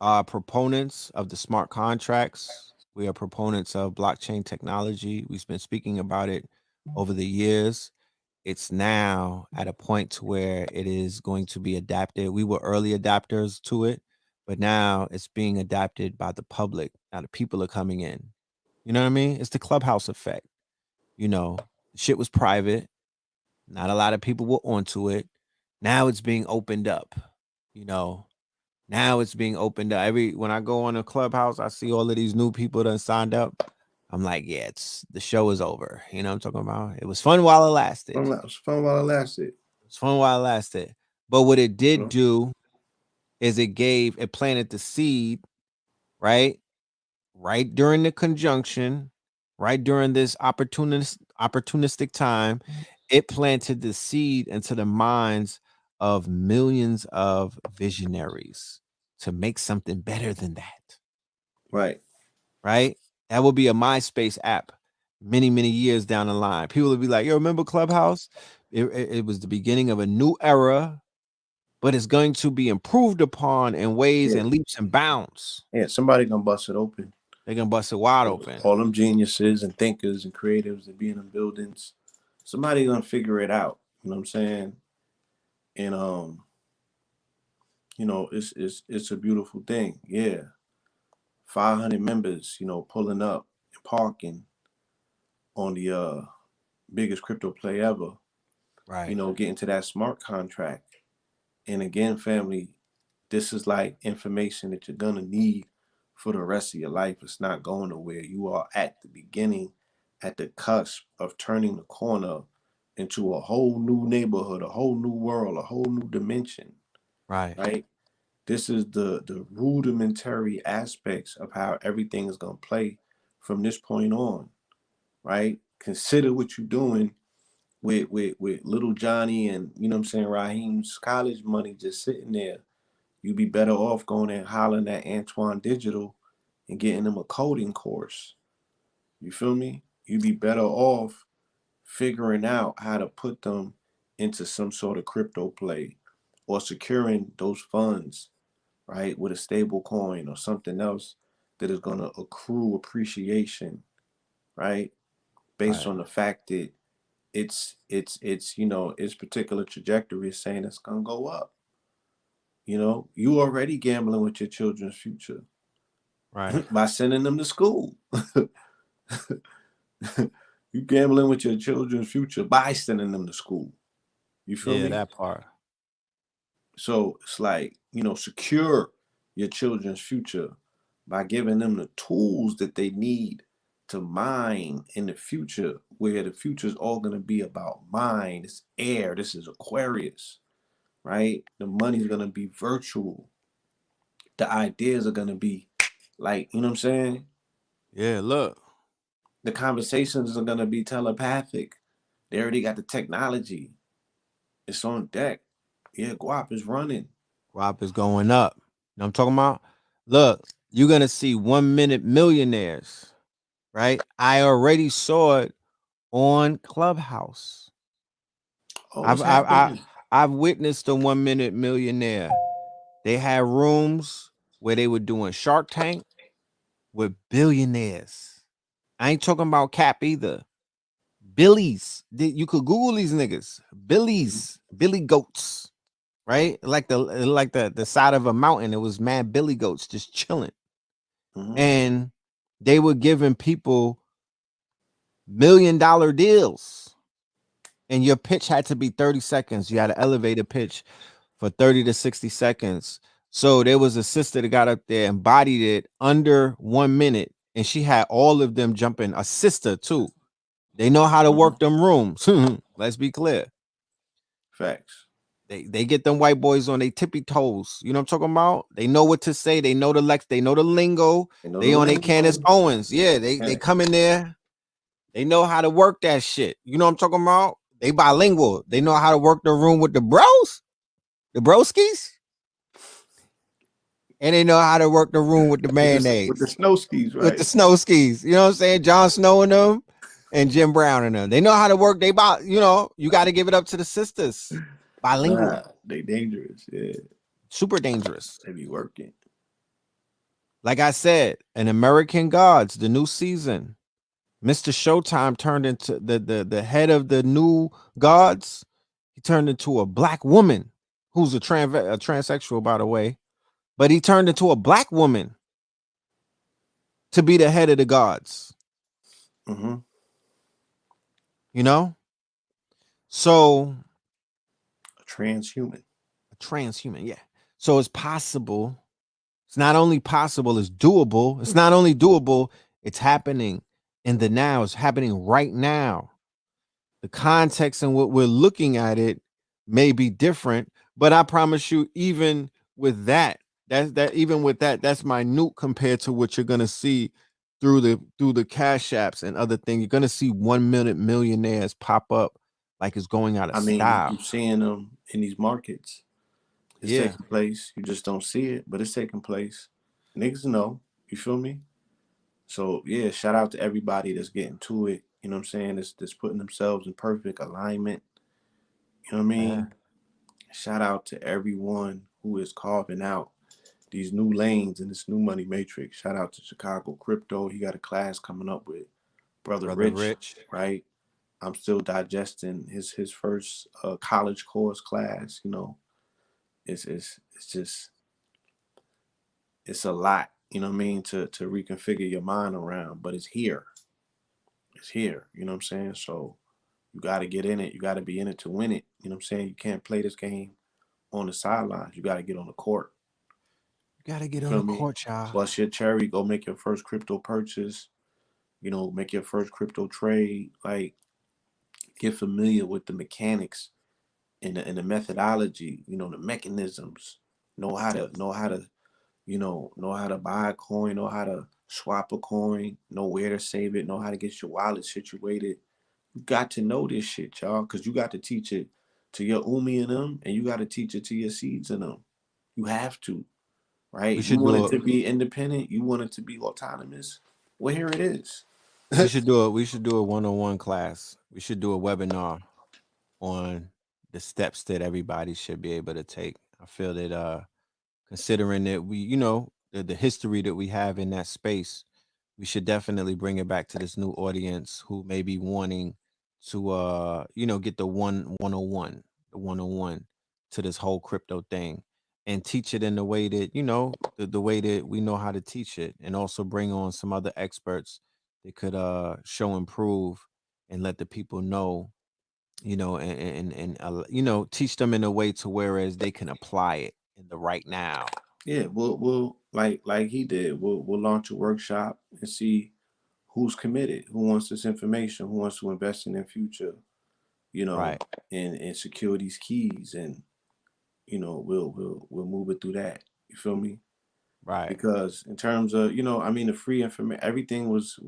S4: are proponents of the smart contracts. We are proponents of blockchain technology. We've been speaking about it over the years. It's now at a point to where it is going to be adapted. We were early adapters to it, but now it's being adapted by the public. Now the people are coming in. You know what I mean? It's the clubhouse effect. Shit was private. Not a lot of people were onto it. Now it's being opened up. You know, now it's being opened up. When I go on a clubhouse, I see all of these new people that signed up. I'm like, yeah, it's the show is over. You know what I'm talking about? It was fun while it lasted.
S7: It was fun while it lasted.
S4: It's fun while it lasted. But what it
S7: You
S4: did
S7: know?
S4: do is it planted the seed, right? Right during the conjunction, right during this opportunistic time, it planted the seed into the minds of millions of visionaries to make something better than that,
S7: Right.
S4: right? That will be a MySpace app many, many years down the line. People will be like, yo, remember Clubhouse? It was the beginning of a new era, but it's going to be improved upon in ways
S7: Yeah.
S4: and leaps and bounds.
S7: Yeah. Somebody gonna bust it open.
S4: They're gonna bust it wide open.
S7: All them geniuses and thinkers and creatives that be in them buildings. Somebody gonna figure it out. You know what I'm saying? And it's a beautiful thing. Yeah. 500 members, pulling up and parking. on the biggest crypto play ever,
S4: Right.
S7: getting to that smart contract. And again, family, this is like information that you're gonna need for the rest of your life. It's not going nowhere. You are at the beginning, at the cusp of turning the corner into a whole new neighborhood, a whole new world, a whole new dimension,
S4: Right.
S7: right? This is the rudimentary aspects of how everything is gonna play from this point on, right? Consider what you're doing with little Johnny and Raheem's college money just sitting there. You'd be better off going and hollering at Antoine Digital and getting them a coding course. You feel me? You'd be better off figuring out how to put them into some sort of crypto play or securing those funds, right, with a stable coin or something else that is going to accrue appreciation, right, based
S4: Right.
S7: on the fact that its particular trajectory is saying it's going to go up. You already gambling with your children's future
S4: Right.
S7: by sending them to school. You gambling with your children's future by sending them to school. You feel
S4: Yeah,
S7: me?
S4: that part.
S7: So it's like, secure your children's future by giving them the tools that they need to mine in the future, where the future is all going to be about mine. It's air. This is Aquarius, right? The money's going to be virtual. The ideas are going to be like, you know what I'm saying?
S4: Yeah, look.
S7: The conversations are going to be telepathic. They already got the technology. It's on deck. Yeah, Guap is running.
S4: Guap is going up. You know what I'm talking about? Look, you're gonna see 1 minute millionaires, right? I already saw it on Clubhouse.
S7: Oh,
S4: I've
S7: what's
S4: I've I,
S7: happening?
S4: I've witnessed a 1 minute millionaire. They had rooms where they were doing Shark Tank with billionaires. I ain't talking about Cap either. Billies. You could Google these niggas. Billies. Billy goats. Right? Like the side of a mountain. It was mad billy goats just chilling.
S7: Mm-hmm.
S4: And they were giving people $1 million deals. And your pitch had to be 30 seconds. You had an elevator pitch for 30 to 60 seconds. So there was a sister that got up there and bodied it under 1 minute. And she had all of them jumping, a sister too. They know how to
S7: Mm-hmm.
S4: work them rooms. Let's be clear.
S7: Facts.
S4: They get them white boys on their tippy toes. You know what I'm talking about? They know what to say. They know the lex. They know the lingo.
S7: You know the
S4: They on their Candace
S7: lingo.
S4: Owens. Yeah, they
S7: Yeah.
S4: come in there. They know how to work that shit. You know what I'm talking about? They bilingual. They know how to work the room with the bros, the broskies, and they know how to work the room with the
S7: With the
S4: mayonnaise,
S7: snow skis,
S4: with the
S7: right?
S4: snow skis. You know what I'm saying? Jon Snow and them, and Jim Brown and them. They know how to work. You got to give it up to the sisters.
S7: Nah,
S4: Bilingual,
S7: they dangerous. Yeah,
S4: super dangerous.
S7: they be working.
S4: Like I said, an American Gods, the new season. Mr. Showtime turned into the head of the new gods. He turned into a black woman who's a transsexual, by the way. But he turned into a black woman to be the head of the gods.
S7: Mm-hmm.
S4: You know, so
S7: A transhuman.
S4: a transhuman, yeah. So it's possible. It's not only possible, it's doable. It's not only doable, it's happening in the now. It's happening right now. The context and what we're looking at it may be different, but I promise you, even with that's minute compared to what you're gonna see through the cash apps and other things. You're gonna see 1 minute millionaires pop up like it's going out of
S7: I mean,
S4: style.
S7: you seeing them in these markets. It's
S4: Yeah,
S7: taking place. You just don't see it, but it's taking place. Niggas know. You feel me? So yeah, shout out to everybody that's getting to it. You know what I'm saying? That's putting themselves in perfect alignment. You know what I
S4: yeah.
S7: mean? Shout out to everyone who is carving out these new lanes in this new money matrix. Shout out to Chicago Crypto. He got a class coming up with Brother
S4: Brother
S7: Rich,
S4: Rich.
S7: right? I'm still digesting his first college course class. It's just it's a lot. You know what I mean, to reconfigure your mind around, but it's here. It's here. You know what I'm saying? So you got to get in it. You got to be in it to win it. You know what I'm saying? You can't play this game on the sidelines. You got to get on the court.
S4: You gotta
S7: You
S4: get on
S7: feel
S4: the
S7: me?
S4: court, y'all.
S7: Bust your cherry. Go make your first crypto purchase. You know, make your first crypto trade. Like, get familiar with the mechanics and the methodology. You know, the mechanisms. Know how to know how to buy a coin. Know how to swap a coin. Know where to save it. Know how to get your wallet situated. You got to know this shit, y'all, because you got to teach it to your Umi and them, and you got to teach it to your seeds and them. You have to, right?
S4: We
S7: You
S4: should
S7: want
S4: do
S7: it
S4: it.
S7: to be independent. You want it to be autonomous. Well, here it is.
S4: We should do it. We should do a one-on-one class. We should do a webinar on the steps that everybody should be able to take. I feel that considering that we, the history that we have in that space, we should definitely bring it back to this new audience who may be wanting to get the 101, the 101 to this whole crypto thing, and teach it in the way that, the way that we know how to teach it, and also bring on some other experts that could show and prove and let the people know, teach them in a way to whereas they can apply it in the right now.
S7: Yeah, we'll like he did. We'll launch a workshop and see who's committed, who wants this information, who wants to invest in their future, you know,
S4: Right,
S7: and secure these keys, and we'll move it through that. You feel me?
S4: right.
S7: Because in terms of I mean, the free information, everything was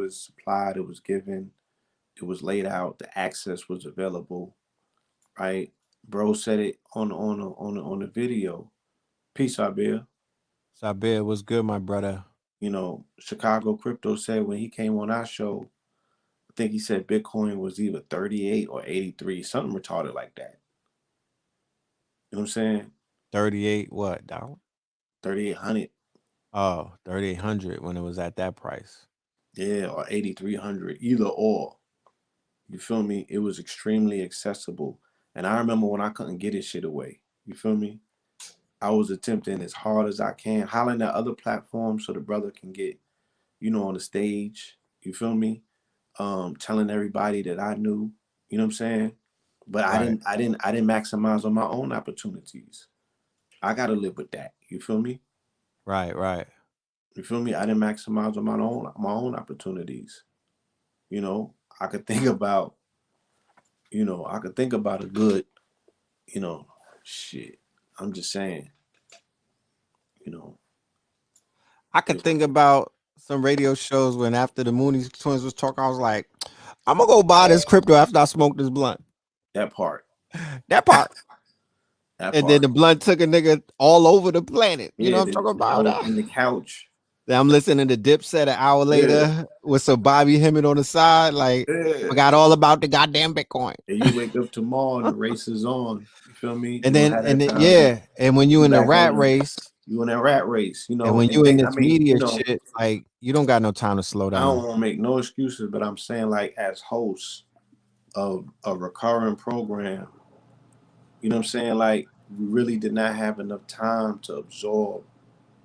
S7: supplied, it was given, it was laid out, the access was available, right? Bro said it on the video. Peace out, Bill.
S4: Sabir was good, my brother.
S7: Chicago Crypto said when he came on our show, I think he said Bitcoin was either 38 or 83, something retarded like that. You know what I'm saying?
S4: 38 what dollar?
S7: 3,800.
S4: Oh, 3,800 when it was at that price.
S7: Yeah, or 8,300, either or. You feel me? It was extremely accessible. And I remember when I couldn't get his shit away. You feel me? I was attempting as hard as I can, hollering at other platforms so the brother can get, on the stage. You feel me? Telling everybody that I knew, you know what I'm saying? But
S4: Right,
S7: I didn't maximize on my own opportunities. I gotta live with that. You feel me?
S4: right, right.
S7: You feel me? I didn't maximize on my own opportunities. You know, I could think about, a good, you know, shit. I'm just saying, you know,
S4: I could think about some radio shows when after the Mooney twins was talking, I was like, I'm gonna go buy this crypto after I smoke this blunt.
S7: that part,
S4: That part.
S7: that
S4: And then
S7: part.
S4: the blunt took a nigga all over the planet. You know
S7: Yeah,
S4: what I'm talking
S7: I
S4: about?
S7: was in the couch.
S4: Then I'm listening to Dipset an hour
S7: Yeah,
S4: later with some Bobby Hemmett on the side, like
S7: yeah.
S4: forgot all about the goddamn Bitcoin.
S7: And you wake up tomorrow and the race is on. You feel me?
S4: And
S7: You don't
S4: then
S7: have
S4: and
S7: that
S4: then
S7: time to
S4: yeah, and when you
S7: be
S4: in the
S7: back on
S4: rat race,
S7: you in that rat race,
S4: and when
S7: and
S4: you in
S7: think, I
S4: this
S7: mean,
S4: media shit, like you don't got no time to slow
S7: I don't
S4: down.
S7: want to make no excuses, but I'm saying, like, as hosts of a recurring program, you know what I'm saying? Like, we really did not have enough time to absorb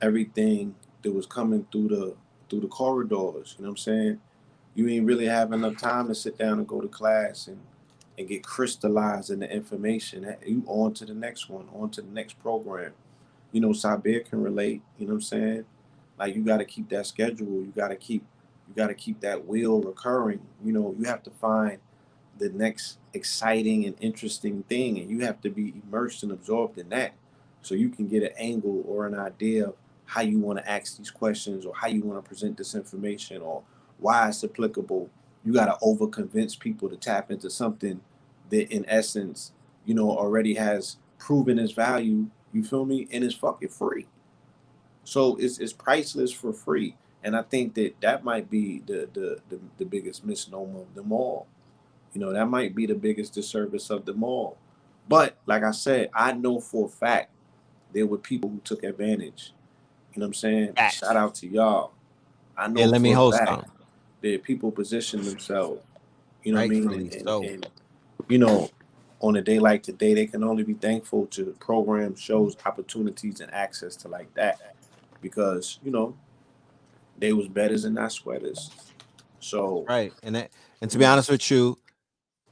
S7: everything that was coming through the corridors. You know what I'm saying? You ain't really have enough time to sit down and go to class and get crystallized in the information. You on to the next one, on to the next program. Sabir can relate, you know what I'm saying? Like, you gotta keep that schedule, you gotta keep that wheel recurring. You have to find the next exciting and interesting thing, and you have to be immersed and absorbed in that so you can get an angle or an idea of how you want to ask these questions, or how you want to present this information, or why it's applicable. You got to over convince people to tap into something that in essence already has proven its value. You feel me? And it's fucking free. So it's priceless for free. And I think that might be the biggest misnomer of them all. That might be the biggest disservice of them all. But like I said, I know for a fact there were people who took advantage. You know what I'm saying? Shout
S4: Facts.
S7: out to y'all. I
S4: Hey,
S7: know
S4: let me
S7: for a
S4: host
S7: fact
S4: some.
S7: that people position themselves, you know what I mean?
S4: Rightfully
S7: And,
S4: so.
S7: and you know, on a day like today, they can only be thankful to programs, shows, opportunities, and access to like that. Because, they was betters and not sweaters. So,
S4: right. And to
S7: you
S4: be
S7: know,
S4: honest with you,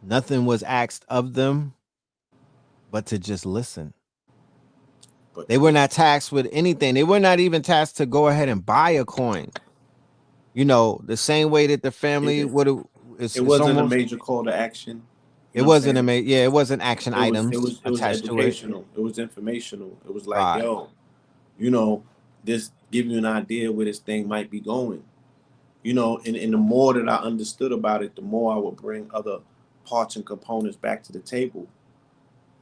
S4: nothing was asked of them but to just listen.
S7: but
S4: They
S7: to
S4: were
S7: listen.
S4: not tasked with anything. They were not even tasked to go ahead and buy a coin. You know, the same way that the family
S7: It,
S4: would have.
S7: it
S4: It's
S7: wasn't a
S4: almost.
S7: major call to action. You
S4: It
S7: know what I'm
S4: wasn't
S7: saying?
S4: yeah, it wasn't action
S7: It
S4: items
S7: was it was
S4: attached to it.
S7: educational. It was informational. It was like,
S4: Right,
S7: yo, you know, this give you an idea where this thing might be going. You know, and the more that I understood about it, the more I would bring other parts and components back to the table.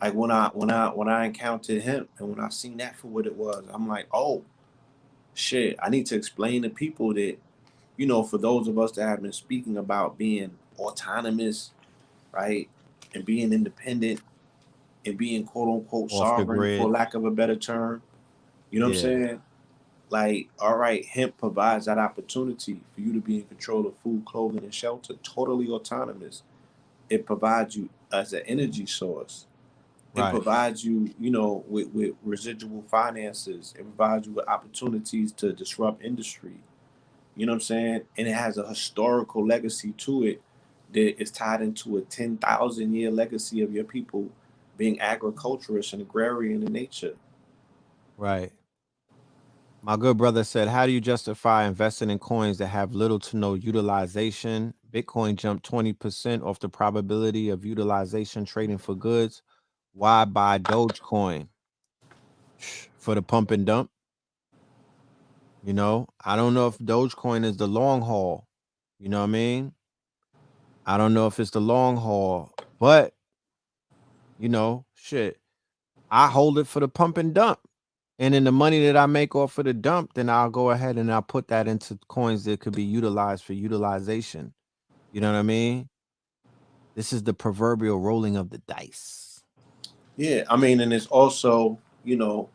S7: Like when I encountered him and when I seen that for what it was, I'm like, oh shit, I need to explain to people that, you know, for those of us that have been speaking about being autonomous, right, and being independent and being quote unquote
S4: off the
S7: sovereign, for
S4: grid.
S7: lack of a better term. You know what I'm
S4: Yeah,
S7: saying? Like, all right, hemp provides that opportunity for you to be in control of food, clothing, and shelter, totally autonomous. It provides you as an energy source. It
S4: right,
S7: provides you, you know, with residual finances. It provides you with opportunities to disrupt industry. You know what I'm saying? And it has a historical legacy to it that is tied into a 10,000 year legacy of your people being agriculturists and agrarian in nature.
S4: right. My good brother said, "How do you justify investing in coins that have little to no utilization? Bitcoin jumped 20% off the probability of utilization trading for goods. Why buy Dogecoin for the pump and dump? You know, I don't know if Dogecoin is the long haul. You know what I mean? I don't know if it's the long haul, but you know, shit, I hold it for the pump and dump. And then the money that I make off of the dump, then I'll go ahead and I'll put that into coins that could be utilized for utilization. You know what I mean? This is the proverbial rolling of the dice.
S7: Yeah, I mean, and it's also, you know,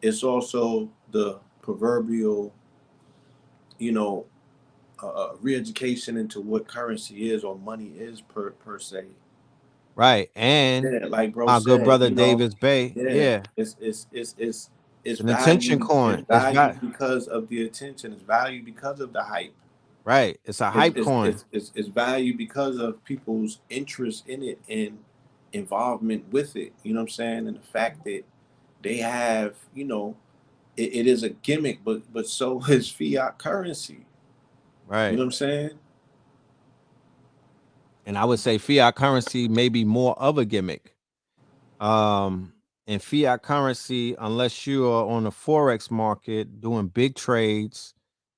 S7: it's also the proverbial, you know, re-education into what currency is or money is per se.
S4: Right. And
S7: Yeah, like bro
S4: my good
S7: said,
S4: brother
S7: you know,
S4: Davis Bay,
S7: yeah,
S4: yeah,
S7: it's
S4: it's an attention
S7: valued. It's
S4: coin.
S7: valued because of the attention. It's valued because of the hype.
S4: Right. It's a
S7: It's
S4: hype
S7: it's
S4: coin.
S7: it's, it's, it's valued because of people's interest in it and involvement with it. You know what I'm saying? And the fact that they have, you know, it is a gimmick, but so is fiat currency. You know
S4: Right.
S7: what I'm saying?
S4: And I would say fiat currency may be more of a gimmick. Um, in fiat currency, unless you are on the forex market doing big trades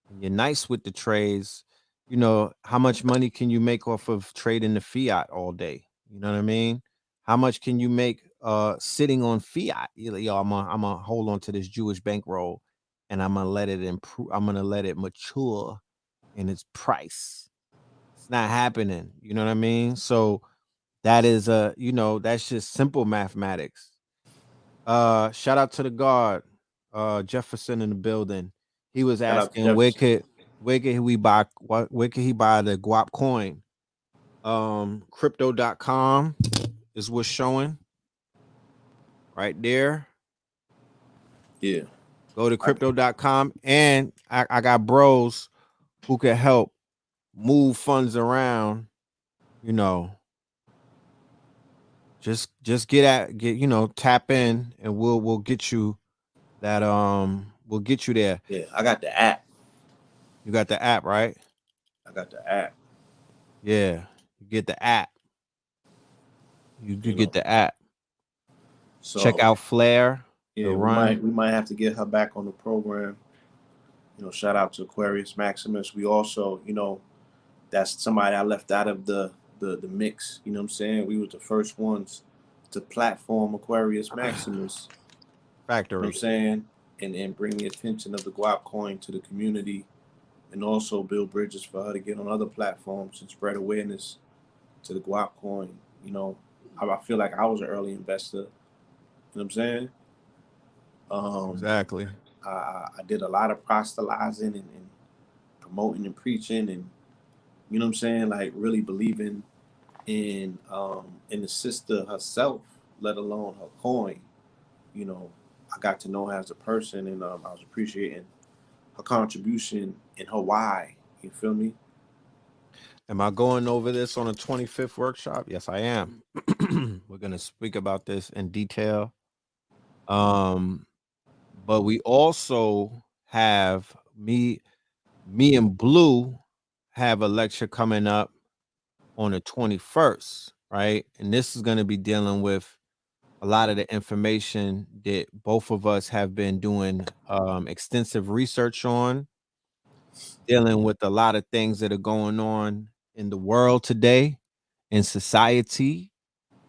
S4: and you're nice with the trades, you know, how much money can you make off of trading the fiat all day? You know what I mean? How much can you make sitting on fiat? You're like, yo, I'm gonna hold on to this Jewish bankroll and I'm gonna let it improve, I'm gonna let it mature in its price. It's not happening. You know what I mean? So that is you know, that's just simple mathematics. Shout out to the guard, Jefferson in the building. He was
S7: Shout out to
S4: asking
S7: Jefferson.
S4: where could we buy where could he buy the guap coin? Crypto.com is what's showing right there.
S7: Yeah.
S4: Go to
S7: I,
S4: crypto.com and I got bros who can help move funds around, you know. Just get you know, tap in and we'll get you that we'll get you there.
S7: yeah, I got the app.
S4: You got the app, right?
S7: I got the app.
S4: Yeah. You get the app. You
S7: You know.
S4: get the app. Check
S7: So
S4: out Flair, the
S7: yeah, we
S4: run.
S7: might have to get her back on the program. You know, shout out to Aquarius Maximus. We also, you know, that's somebody I left out of the mix. You know what I'm saying? We were the first ones to platform Aquarius Maximus. You know what I'm
S4: Factory.
S7: saying? And bring the attention of the guap coin to the community and also build bridges for her to get on other platforms and spread awareness to the guap coin. You know, I feel like I was an early investor. You know what I'm saying? Um,
S4: Exactly.
S7: I did a lot of proselytizing and promoting and preaching and you know what I'm saying, like really believing in the sister herself, let alone her coin. You know, I got to know her as a person, and I was appreciating her contribution and her why. You feel me?
S4: Am I going over this on a 25th workshop? Yes, I am. We're going to speak about this in detail. But we also have me and Blue have a lecture coming up on the 21st, right? And this is going to be dealing with a lot of the information that both of us have been doing extensive research on, dealing with a lot of things that are going on in the world today, in society.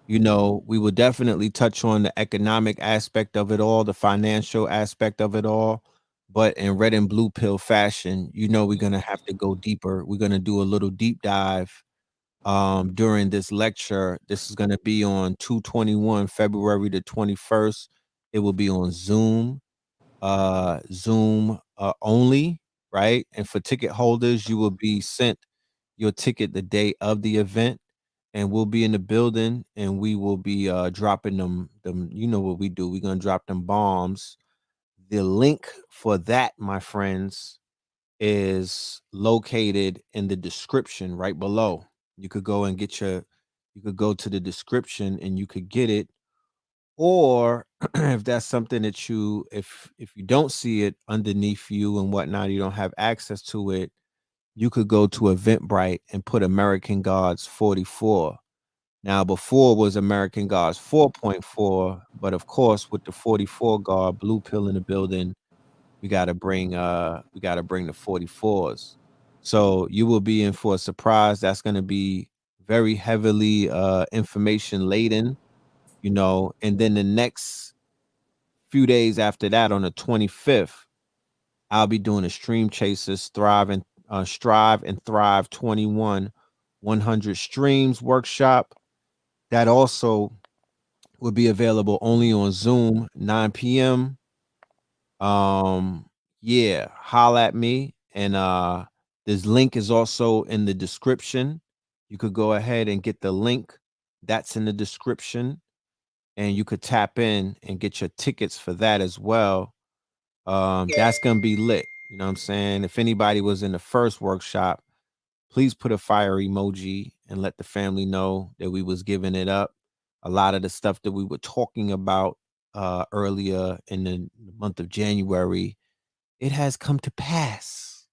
S4: You know, we will definitely touch on the economic aspect of it all, the financial aspect of it all. But in red and blue pill fashion, you know, we're going to have to go deeper. We're going to do a little deep dive during this lecture. This is going to be on 221 February the 21st. It will be on Zoom only, right? And for ticket holders, you will be sent your ticket the day of the event, and we'll be in the building, and we will be dropping them. You know what we do? We're gonna drop them bombs. The link for that, my friends, is located in the description right below. You could go and get your, you could go to the description and you could get it. Or if that's something that you, if you don't see it underneath you and whatnot, you don't have access to it, you could go to Eventbrite and put American Gods 44. Now, before was American Gods 4.4, but of course, with the 44 guard, blue pill in the building, we gotta bring the 44s. So you will be in for a surprise. That's gonna be very heavily information laden, you know, and then the next few days after that on the 25th, I'll be doing a Stream Chasers Strive and Thrive 21 100 streams workshop. That also will be available only on Zoom 9 p.m. Yeah, holla at me. And this link is also in the description. You could go ahead and get the link. That's in the description. And you could tap in and get your tickets for that as well. That's gonna be lit. You know what I'm saying? If anybody was in the first workshop, please put a fire emoji and let the family know that we was giving it up. A lot of the stuff that we were talking about earlier in the month of January, it has come to pass.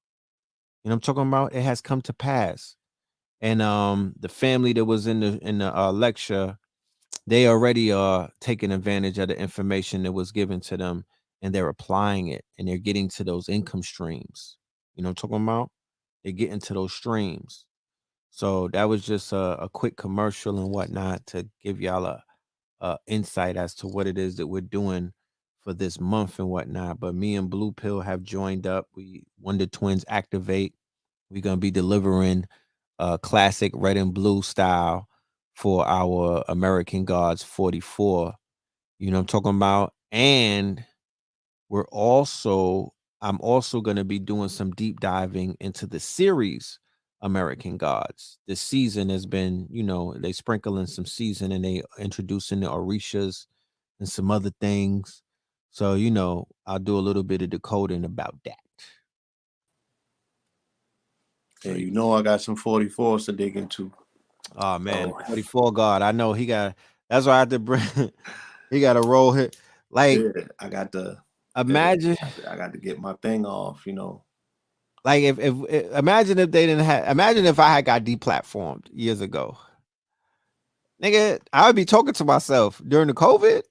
S4: You know what I'm talking about? It has come to pass. And the family that was in the lecture, they already are taking advantage of the information that was given to them, and they're applying it, and they're getting to those income streams. You know what I'm talking about? They're getting to those streams. So that was just a quick commercial and whatnot to give y'all a insight as to what it is that we're doing for this month and whatnot. But me and Blue Pill have joined up. We Wonder Twins activate. We're gonna be delivering classic red and blue style for our American Gods 44. You know what I'm talking about? And we're also I'm also going to be doing some deep diving into the series American Gods. This season has been, you know, they sprinkle in some season and they introducing the Orishas and some other things. So, you know, I'll do a little bit of decoding about that.
S7: Yeah, you know I got some 44s to dig into.
S4: Oh man, 44 God. I know he got, that's why I had to bring he got a roll hit. Like
S7: Yeah, I got to
S4: imagine
S7: I got to get my thing off, you know.
S4: like if imagine if they didn't have, imagine if I had got deplatformed years ago. Nigga, I would be talking to myself during the COVID.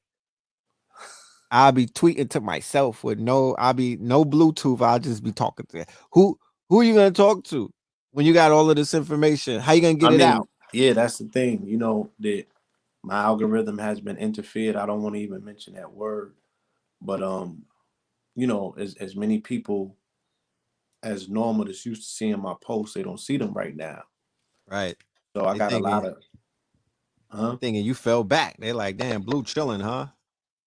S4: I'll be tweeting to myself with I'll be no Bluetooth. I'll just be talking to who are you gonna talk to when you got all of this information? How you gonna get it out?
S7: Yeah, that's the thing. You know, that my algorithm has been interfered. I don't want to even mention that word. But you know, as many people as normal that's used to seeing my posts, they don't see them right now.
S4: Right.
S7: So I
S4: They
S7: got a lot
S4: thinking
S7: of
S4: thinking you fell back. They like, damn, Blue chilling, huh?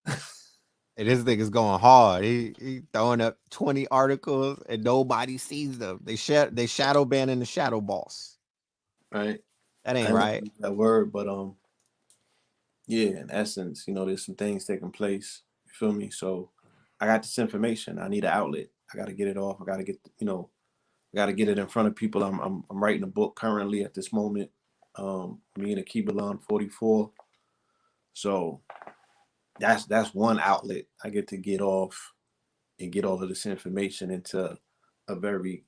S4: And this nigga's going hard. He throwing up 20 articles and nobody sees them. They shadow banning the shadow boss.
S7: right.
S4: That
S7: I
S4: ain't
S7: didn't
S4: right.
S7: use that word, but yeah, in essence, you know, there's some things taking place. You feel me? So I got this information. I need an outlet. I got to get it off. I got to get, you know, I got to get it in front of people. I'm writing a book currently at this moment. Me and Akibalon 44. So that's one outlet I get to get off and get all of this information into a very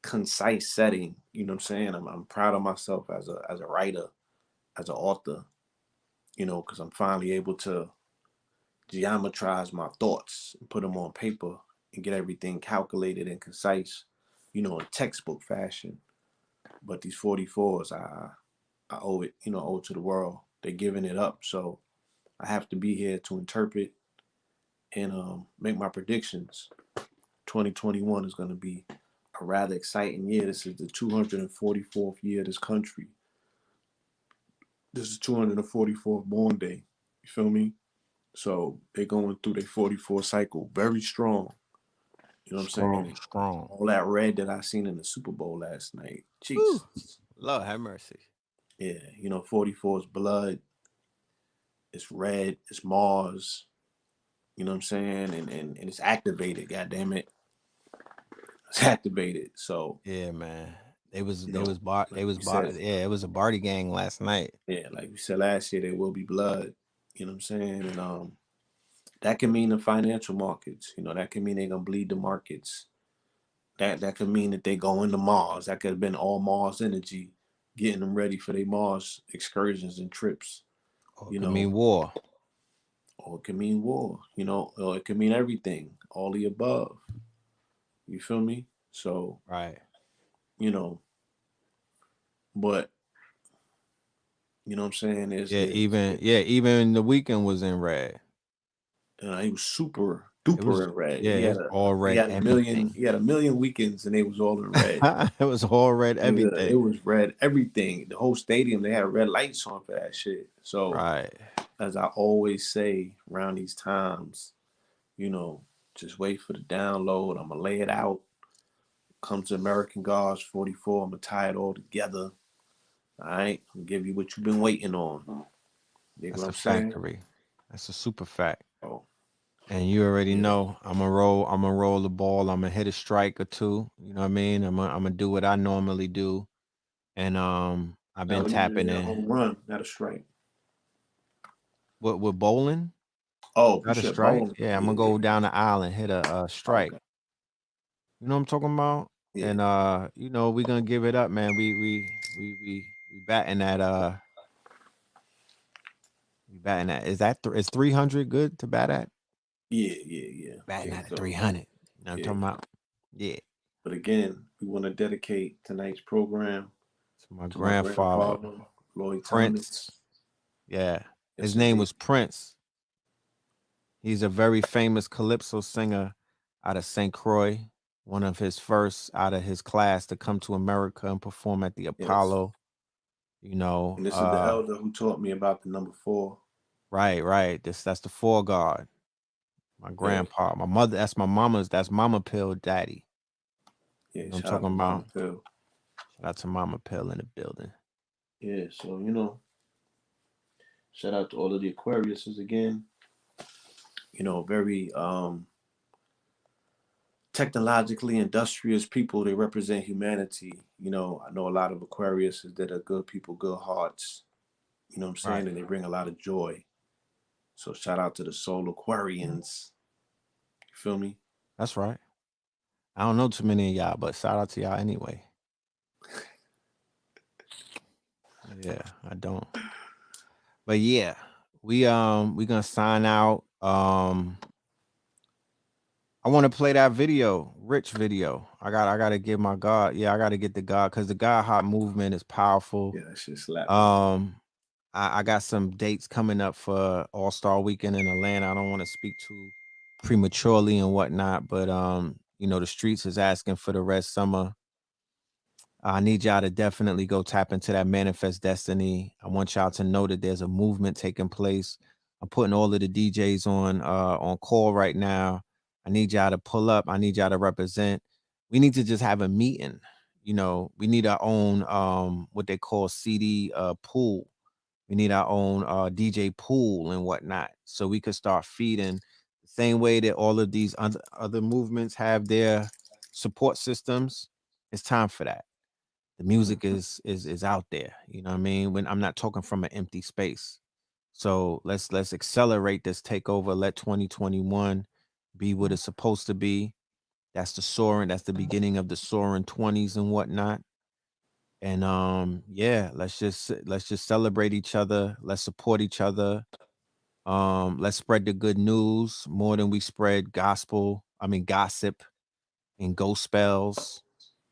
S7: concise setting. You know what I'm saying? I'm proud of myself as a writer, as an author, you know, because I'm finally able to geometrize my thoughts and put them on paper and get everything calculated and concise, you know, in textbook fashion. But these 44s, I owe it, you know, owe it to the world. They're giving it up. So I have to be here to interpret and make my predictions. 2021 is going to be a rather exciting year. This is the 244th year of this country. This is 244th born day. You feel me? So they're going through their 44 cycle very strong. You know what I'm saying?
S4: Strong.
S7: All that red that I seen in the Super Bowl last night. Jesus.
S4: Lord have mercy.
S7: Yeah, you know, 44 is blood. It's red. It's Mars. You know what I'm saying? And it's activated, goddamn it. It's activated. So
S4: yeah, man. It was
S7: you
S4: they
S7: know,
S4: was bar
S7: like
S4: they was
S7: we
S4: bar
S7: said,
S4: yeah, it was a party gang last night.
S7: yeah, like we said last year, there will be blood. You know what I'm saying? And that can mean the financial markets. You know, that can mean they're gonna bleed the markets. That could mean that they go into Mars. That could have been all Mars energy, getting them ready for their Mars excursions and trips.
S4: Or it
S7: You
S4: could
S7: know,
S4: mean war.
S7: or it can mean war. You know, or it can mean everything, all the above. You feel me? So
S4: Right.
S7: you know, but you know what I'm saying?
S4: Yeah, even the weekend was in red.
S7: He was super
S4: It
S7: duper
S4: was
S7: in red.
S4: yeah, it's all red everything.
S7: He had a million weekends and they was all in red.
S4: It was all red
S7: Nigga, it
S4: everything.
S7: was red everything. The whole stadium, they had red lights on for that shit. So
S4: Right.
S7: as I always say around these times, you know, just wait for the download. I'm gonna lay it out. Come to American Gods 44. I'm gonna tie it all together. All right, I'll give you what you've been waiting on. You know
S4: That's
S7: what
S4: a
S7: I'm saying?
S4: factory. That's a super fact.
S7: Oh,
S4: And you already
S7: yeah.
S4: know I'm gonna roll the ball. I'm gonna hit a strike or two. You know what I mean? I'm gonna do what I normally do. And I've
S7: Now
S4: been
S7: we need to
S4: tapping
S7: hit a
S4: in.
S7: home run, not a strike.
S4: What with bowling?
S7: Oh, you
S4: Not a
S7: said
S4: strike?
S7: bowling.
S4: Yeah, I'm
S7: Yeah,
S4: gonna
S7: yeah.
S4: go down the aisle and hit a
S7: Oh,
S4: strike.
S7: okay.
S4: You know what I'm talking about?
S7: Yeah.
S4: And you know, we're gonna give it up, man. We batting at we batting at is 300 good to bat at?
S7: Yeah, yeah, yeah. I
S4: Batting
S7: think
S4: at
S7: so.
S4: 300. You know what I'm
S7: Yeah.
S4: talking about? Yeah.
S7: But again, we want to dedicate tonight's program
S4: To my
S7: to my
S4: grandfather,
S7: grandfather, Lloyd
S4: Prince.
S7: Thomas.
S4: Yeah. His name
S7: Yesterday.
S4: was Prince. He's a very famous calypso singer out of St. Croix, one of his first out of his class to come to America and perform at the
S7: Yes.
S4: Apollo. You know,
S7: And this is the elder who taught me about the number 4.
S4: right. That's the four guard. My
S7: Yeah.
S4: grandpa, my mother, that's Mama Pill daddy.
S7: Yeah.
S4: You know what I'm
S7: Shout out to
S4: talking
S7: Mama
S4: about?
S7: Phil.
S4: Shout out to Mama Pill in the building.
S7: Yeah. So, you know, shout out to all of the Aquariuses again. You know, very technologically industrious people. They represent humanity. You know, I know a lot of Aquariuses that are good people, good hearts. You know what I'm saying?
S4: Right.
S7: And they bring a lot of joy. So shout out to the Soul Aquarians. You feel me?
S4: That's right. I don't know too many of y'all, but shout out to y'all anyway. Yeah, I don't. But yeah, we gonna sign out. I want to play that video, Rich video. I gotta give my God. Yeah, I gotta get the God because the God Hop movement is powerful.
S7: Yeah, that shit slap.
S4: I got some dates coming up for All Star Weekend in Atlanta. I don't want to speak too prematurely and whatnot, but you know, the streets is asking for the Red Summer. I need y'all to definitely go tap into that manifest destiny. I want y'all to know that there's a movement taking place. I'm putting all of the DJs on call right now. I need y'all to pull up. I need y'all to represent. We need to just have a meeting. You know, we need our own what they call CD pool. We need our own DJ pool and whatnot, so we could start feeding the same way that all of these other movements have their support systems. It's time for that. The music is out there. You know what I mean? When I'm not talking from an empty space. So let's accelerate this takeover. Let 2021 be what it's supposed to be. That's the soaring. That's the beginning of the soaring 20s and whatnot. And yeah, let's just celebrate each other. Let's support each other. Let's spread the good news more than we spread gossip and ghost spells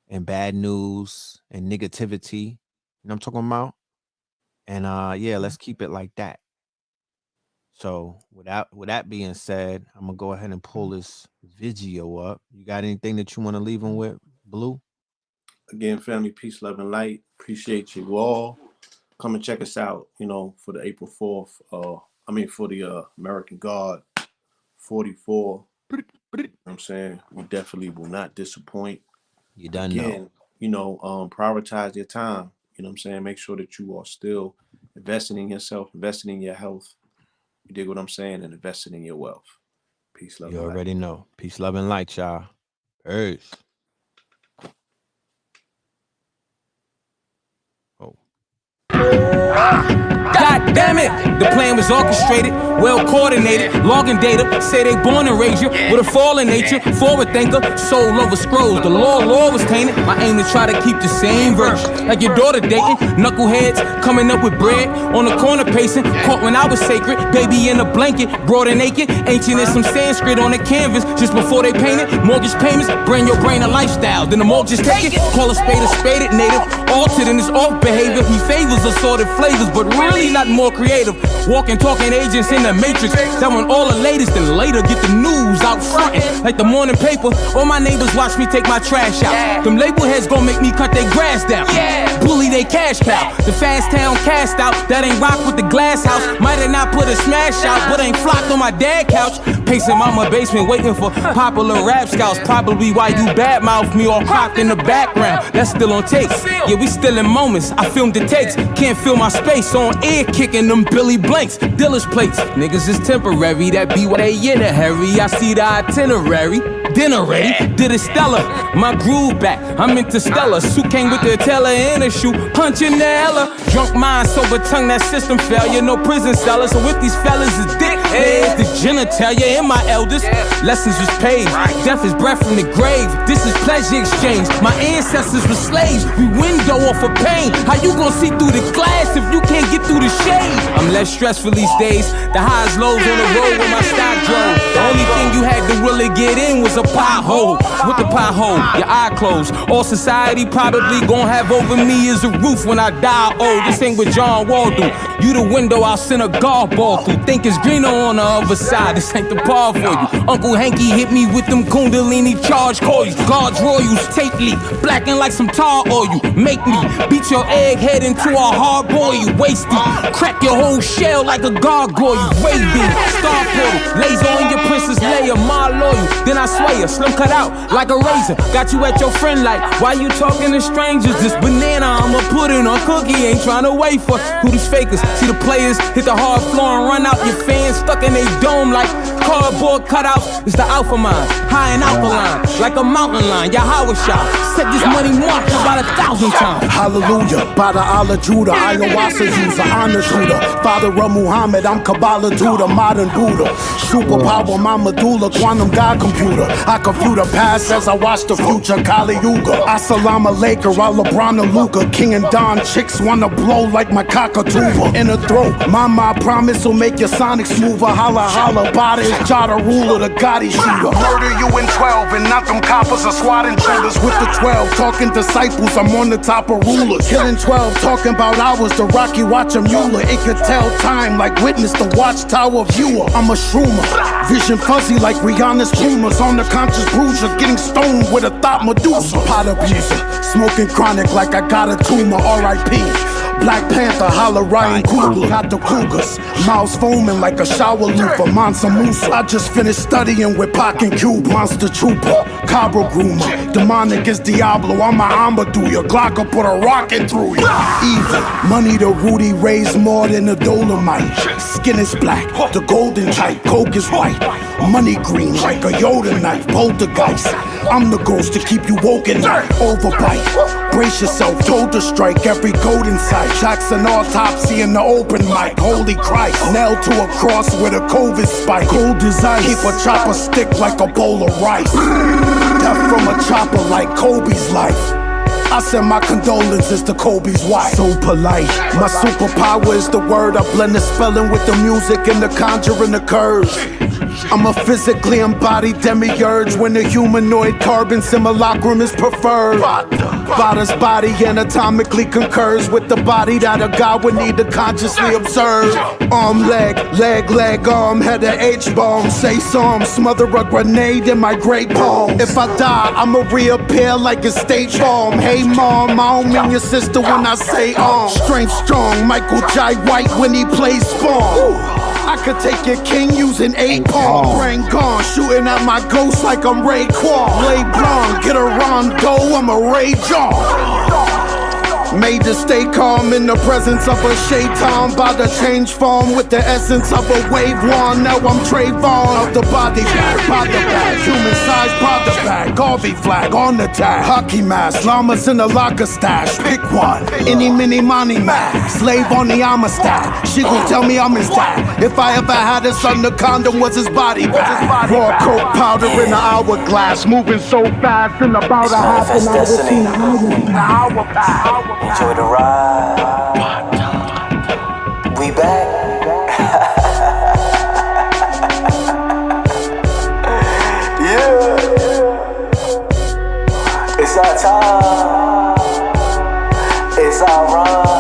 S4: and bad news and negativity. You know what I'm talking about? And yeah, let's keep it like that. So with that being said, I'm gonna go ahead and pull this video up. You got anything that you want to leave them with, Blue?
S7: Again, family, peace, love, and light. Appreciate you all. Come and check us out, for the April 4th. For the American Guard 44. You know what I'm saying? We definitely will not disappoint.
S4: You done know.
S7: Prioritize your time. You know what I'm saying? Make sure that you are still investing in yourself, investing in your health. You dig what I'm saying? And investing in your wealth. Peace, love, and light.
S4: You already know. Peace, love, and light, y'all. Peace.
S8: God damn it, the plan was orchestrated, well coordinated, logging data, say they born and raised you with a fallen nature, forward thinker, soul over scrolls, the law was tainted, my aim to try to keep the same verse, like your daughter dating, knuckleheads, coming up with bread, on the corner pacing, caught when I was sacred, baby in a blanket, broad and naked, ancient as some Sanskrit on the canvas, just before they painted, mortgage payments, bring your brain a lifestyle, then the mortgage take it, call a spade native, altered in his off behavior, he favors assorted flavors, but really not more creative. Walking, talking agents in the matrix that want all the latest and later get the news out frontin' like the morning paper. All my neighbors watch me take my trash out. Them label heads gon' make me cut their grass down. Bully they cash cow. The fast town cast out. That ain't rock with the glass house. Might have not put a smash out, but ain't flocked on my dad couch. Pacing mama basement waiting for popular rap scouts. Probably why you badmouth me all cropped in the background. That's still on tape. Yeah, we still in moments. I filmed the takes. Can't feel my space on air kicking them Billy Blanks. Dealer's plates. Niggas is temporary. That be why they in a hurry. I see the itinerary. Dinner ready, did it stellar. My groove back, I'm interstellar. Suit came with the teller in a shoe, punching the Ella. Drunk mind, sober tongue, that system failure. No prison cellar, so if these fellas is dick heads, the genitalia and my elders. Lessons was paid, death is breath from the grave. This is pleasure exchange. My ancestors were slaves, we window off of pain. How you gon' see through the glass if you can't get through the shade? I'm less stressful these days. The highs, lows on the road with my stock drove. The only thing you had to really get in was a pothole. With the pothole, your eye closed. All society probably gon' have over me is a roof when I die old. This ain't what John Wall do. You the window, I'll send a golf ball through. Think it's greener on the other side. This ain't the par for you. Uncle Hanky hit me with them Kundalini charge coils. Guards royals, take leak, blacking like some tar oil. Make me beat your egghead into a hard boil. You wasty, crack your whole shell like a gargoyle. Wavy, star portal, laser on your princess Leia, my loyal. Then I sway her, slim cut out like a razor. Got you at your friend like, why you talking to strangers? This banana I'ma put in a cookie. Ain't trying to wait for who these fakers. See the players hit the hard floor and run out. Your fans stuck in they dome like cardboard cutouts. It's the alpha mind, high and alkaline, like a mountain lion. Yahweh shot, said this money marked about 1,000 times.
S9: Hallelujah, by the Allah Judah, ayahuasca user, honor Judah. Father of Muhammad, I'm Kabbalah Judah, modern Buddha. Superpower, my medulla, quantum God computer. I compute the past as I watch the future, Kali Yuga. Assalamu alaikum, I LeBron and Luka. King and Don chicks wanna blow like my cockatoo. In the throat, my promise will make your sonic smoother. Holla holla, body is Jada ruler, the Gotti shooter. Murder you in 12 and not them coppers or SWAT intruders. With the 12, talking disciples, I'm on the top of rulers. Killing 12, talking about hours, the Rocky Watcher Mueller. It could tell time like witness the watchtower viewer. I'm a shroomer, vision fuzzy like Rihanna's Pumas. On the conscious bruiser, getting stoned with a thought Medusa. Pot abuser, smoking chronic like I got a tumor, R.I.P. Black Panther, holla Ryan Coogler. Got the Cougars, mouths foaming like a shower loofah, Mansa Musa. I just finished studying with Pac and Cube, Monster Trooper, Cabra Groomer. Demonic is Diablo, I'm a Amadou. Your Glock will put a rocket through you. Evil, money to Rudy raised more than the Dolomite. Skin is black, the golden type, coke is white. Money green like a Yoda knife, poltergeist. I'm the ghost to keep you woke at night. Overbite, brace yourself, told to strike every gold in sight. Jackson autopsy in the open mic. Holy Christ, nailed to a cross with a COVID spike. Cold as ice, keep a chopper stick like a bowl of rice. Death from a chopper like Kobe's life. I send my condolences to Kobe's wife. So polite. My superpower is the word. I blend the spelling with the music and the conjuring occurs. I'm a physically embodied demiurge when the humanoid carbon simulacrum is preferred. Bada's body anatomically concurs with the body that a god would need to consciously observe. Arm, leg, arm, head of H-bomb. Say some, smother a grenade in my great palm. If I die, I'ma reappear like a State Farm. Hey mom, I don't mean your sister when I say strength strong, Michael Jai White when he plays Spawn. I could take your king using 8 palm. Brain gone, shooting at my ghost like I'm Raekwon. Lay blonde, get a rondo, I'm a Ray John. Made to stay calm in the presence of a shaitan. By the change form with the essence of a wave one. Now I'm Trayvon of the body bag, by the bag. Human size, Prada bag, Garvey flag on the tag. Hockey mask, llamas in the locker stash. Pick one, any mini money mag. Slave on the Amistad, she gon' tell me I'm his dad. If I ever had a son, the condom was his body bag. Raw coke powder in the hourglass. Moving so fast in about a half an hour.
S10: Enjoy the ride. We back. Yeah. It's our time. It's our run.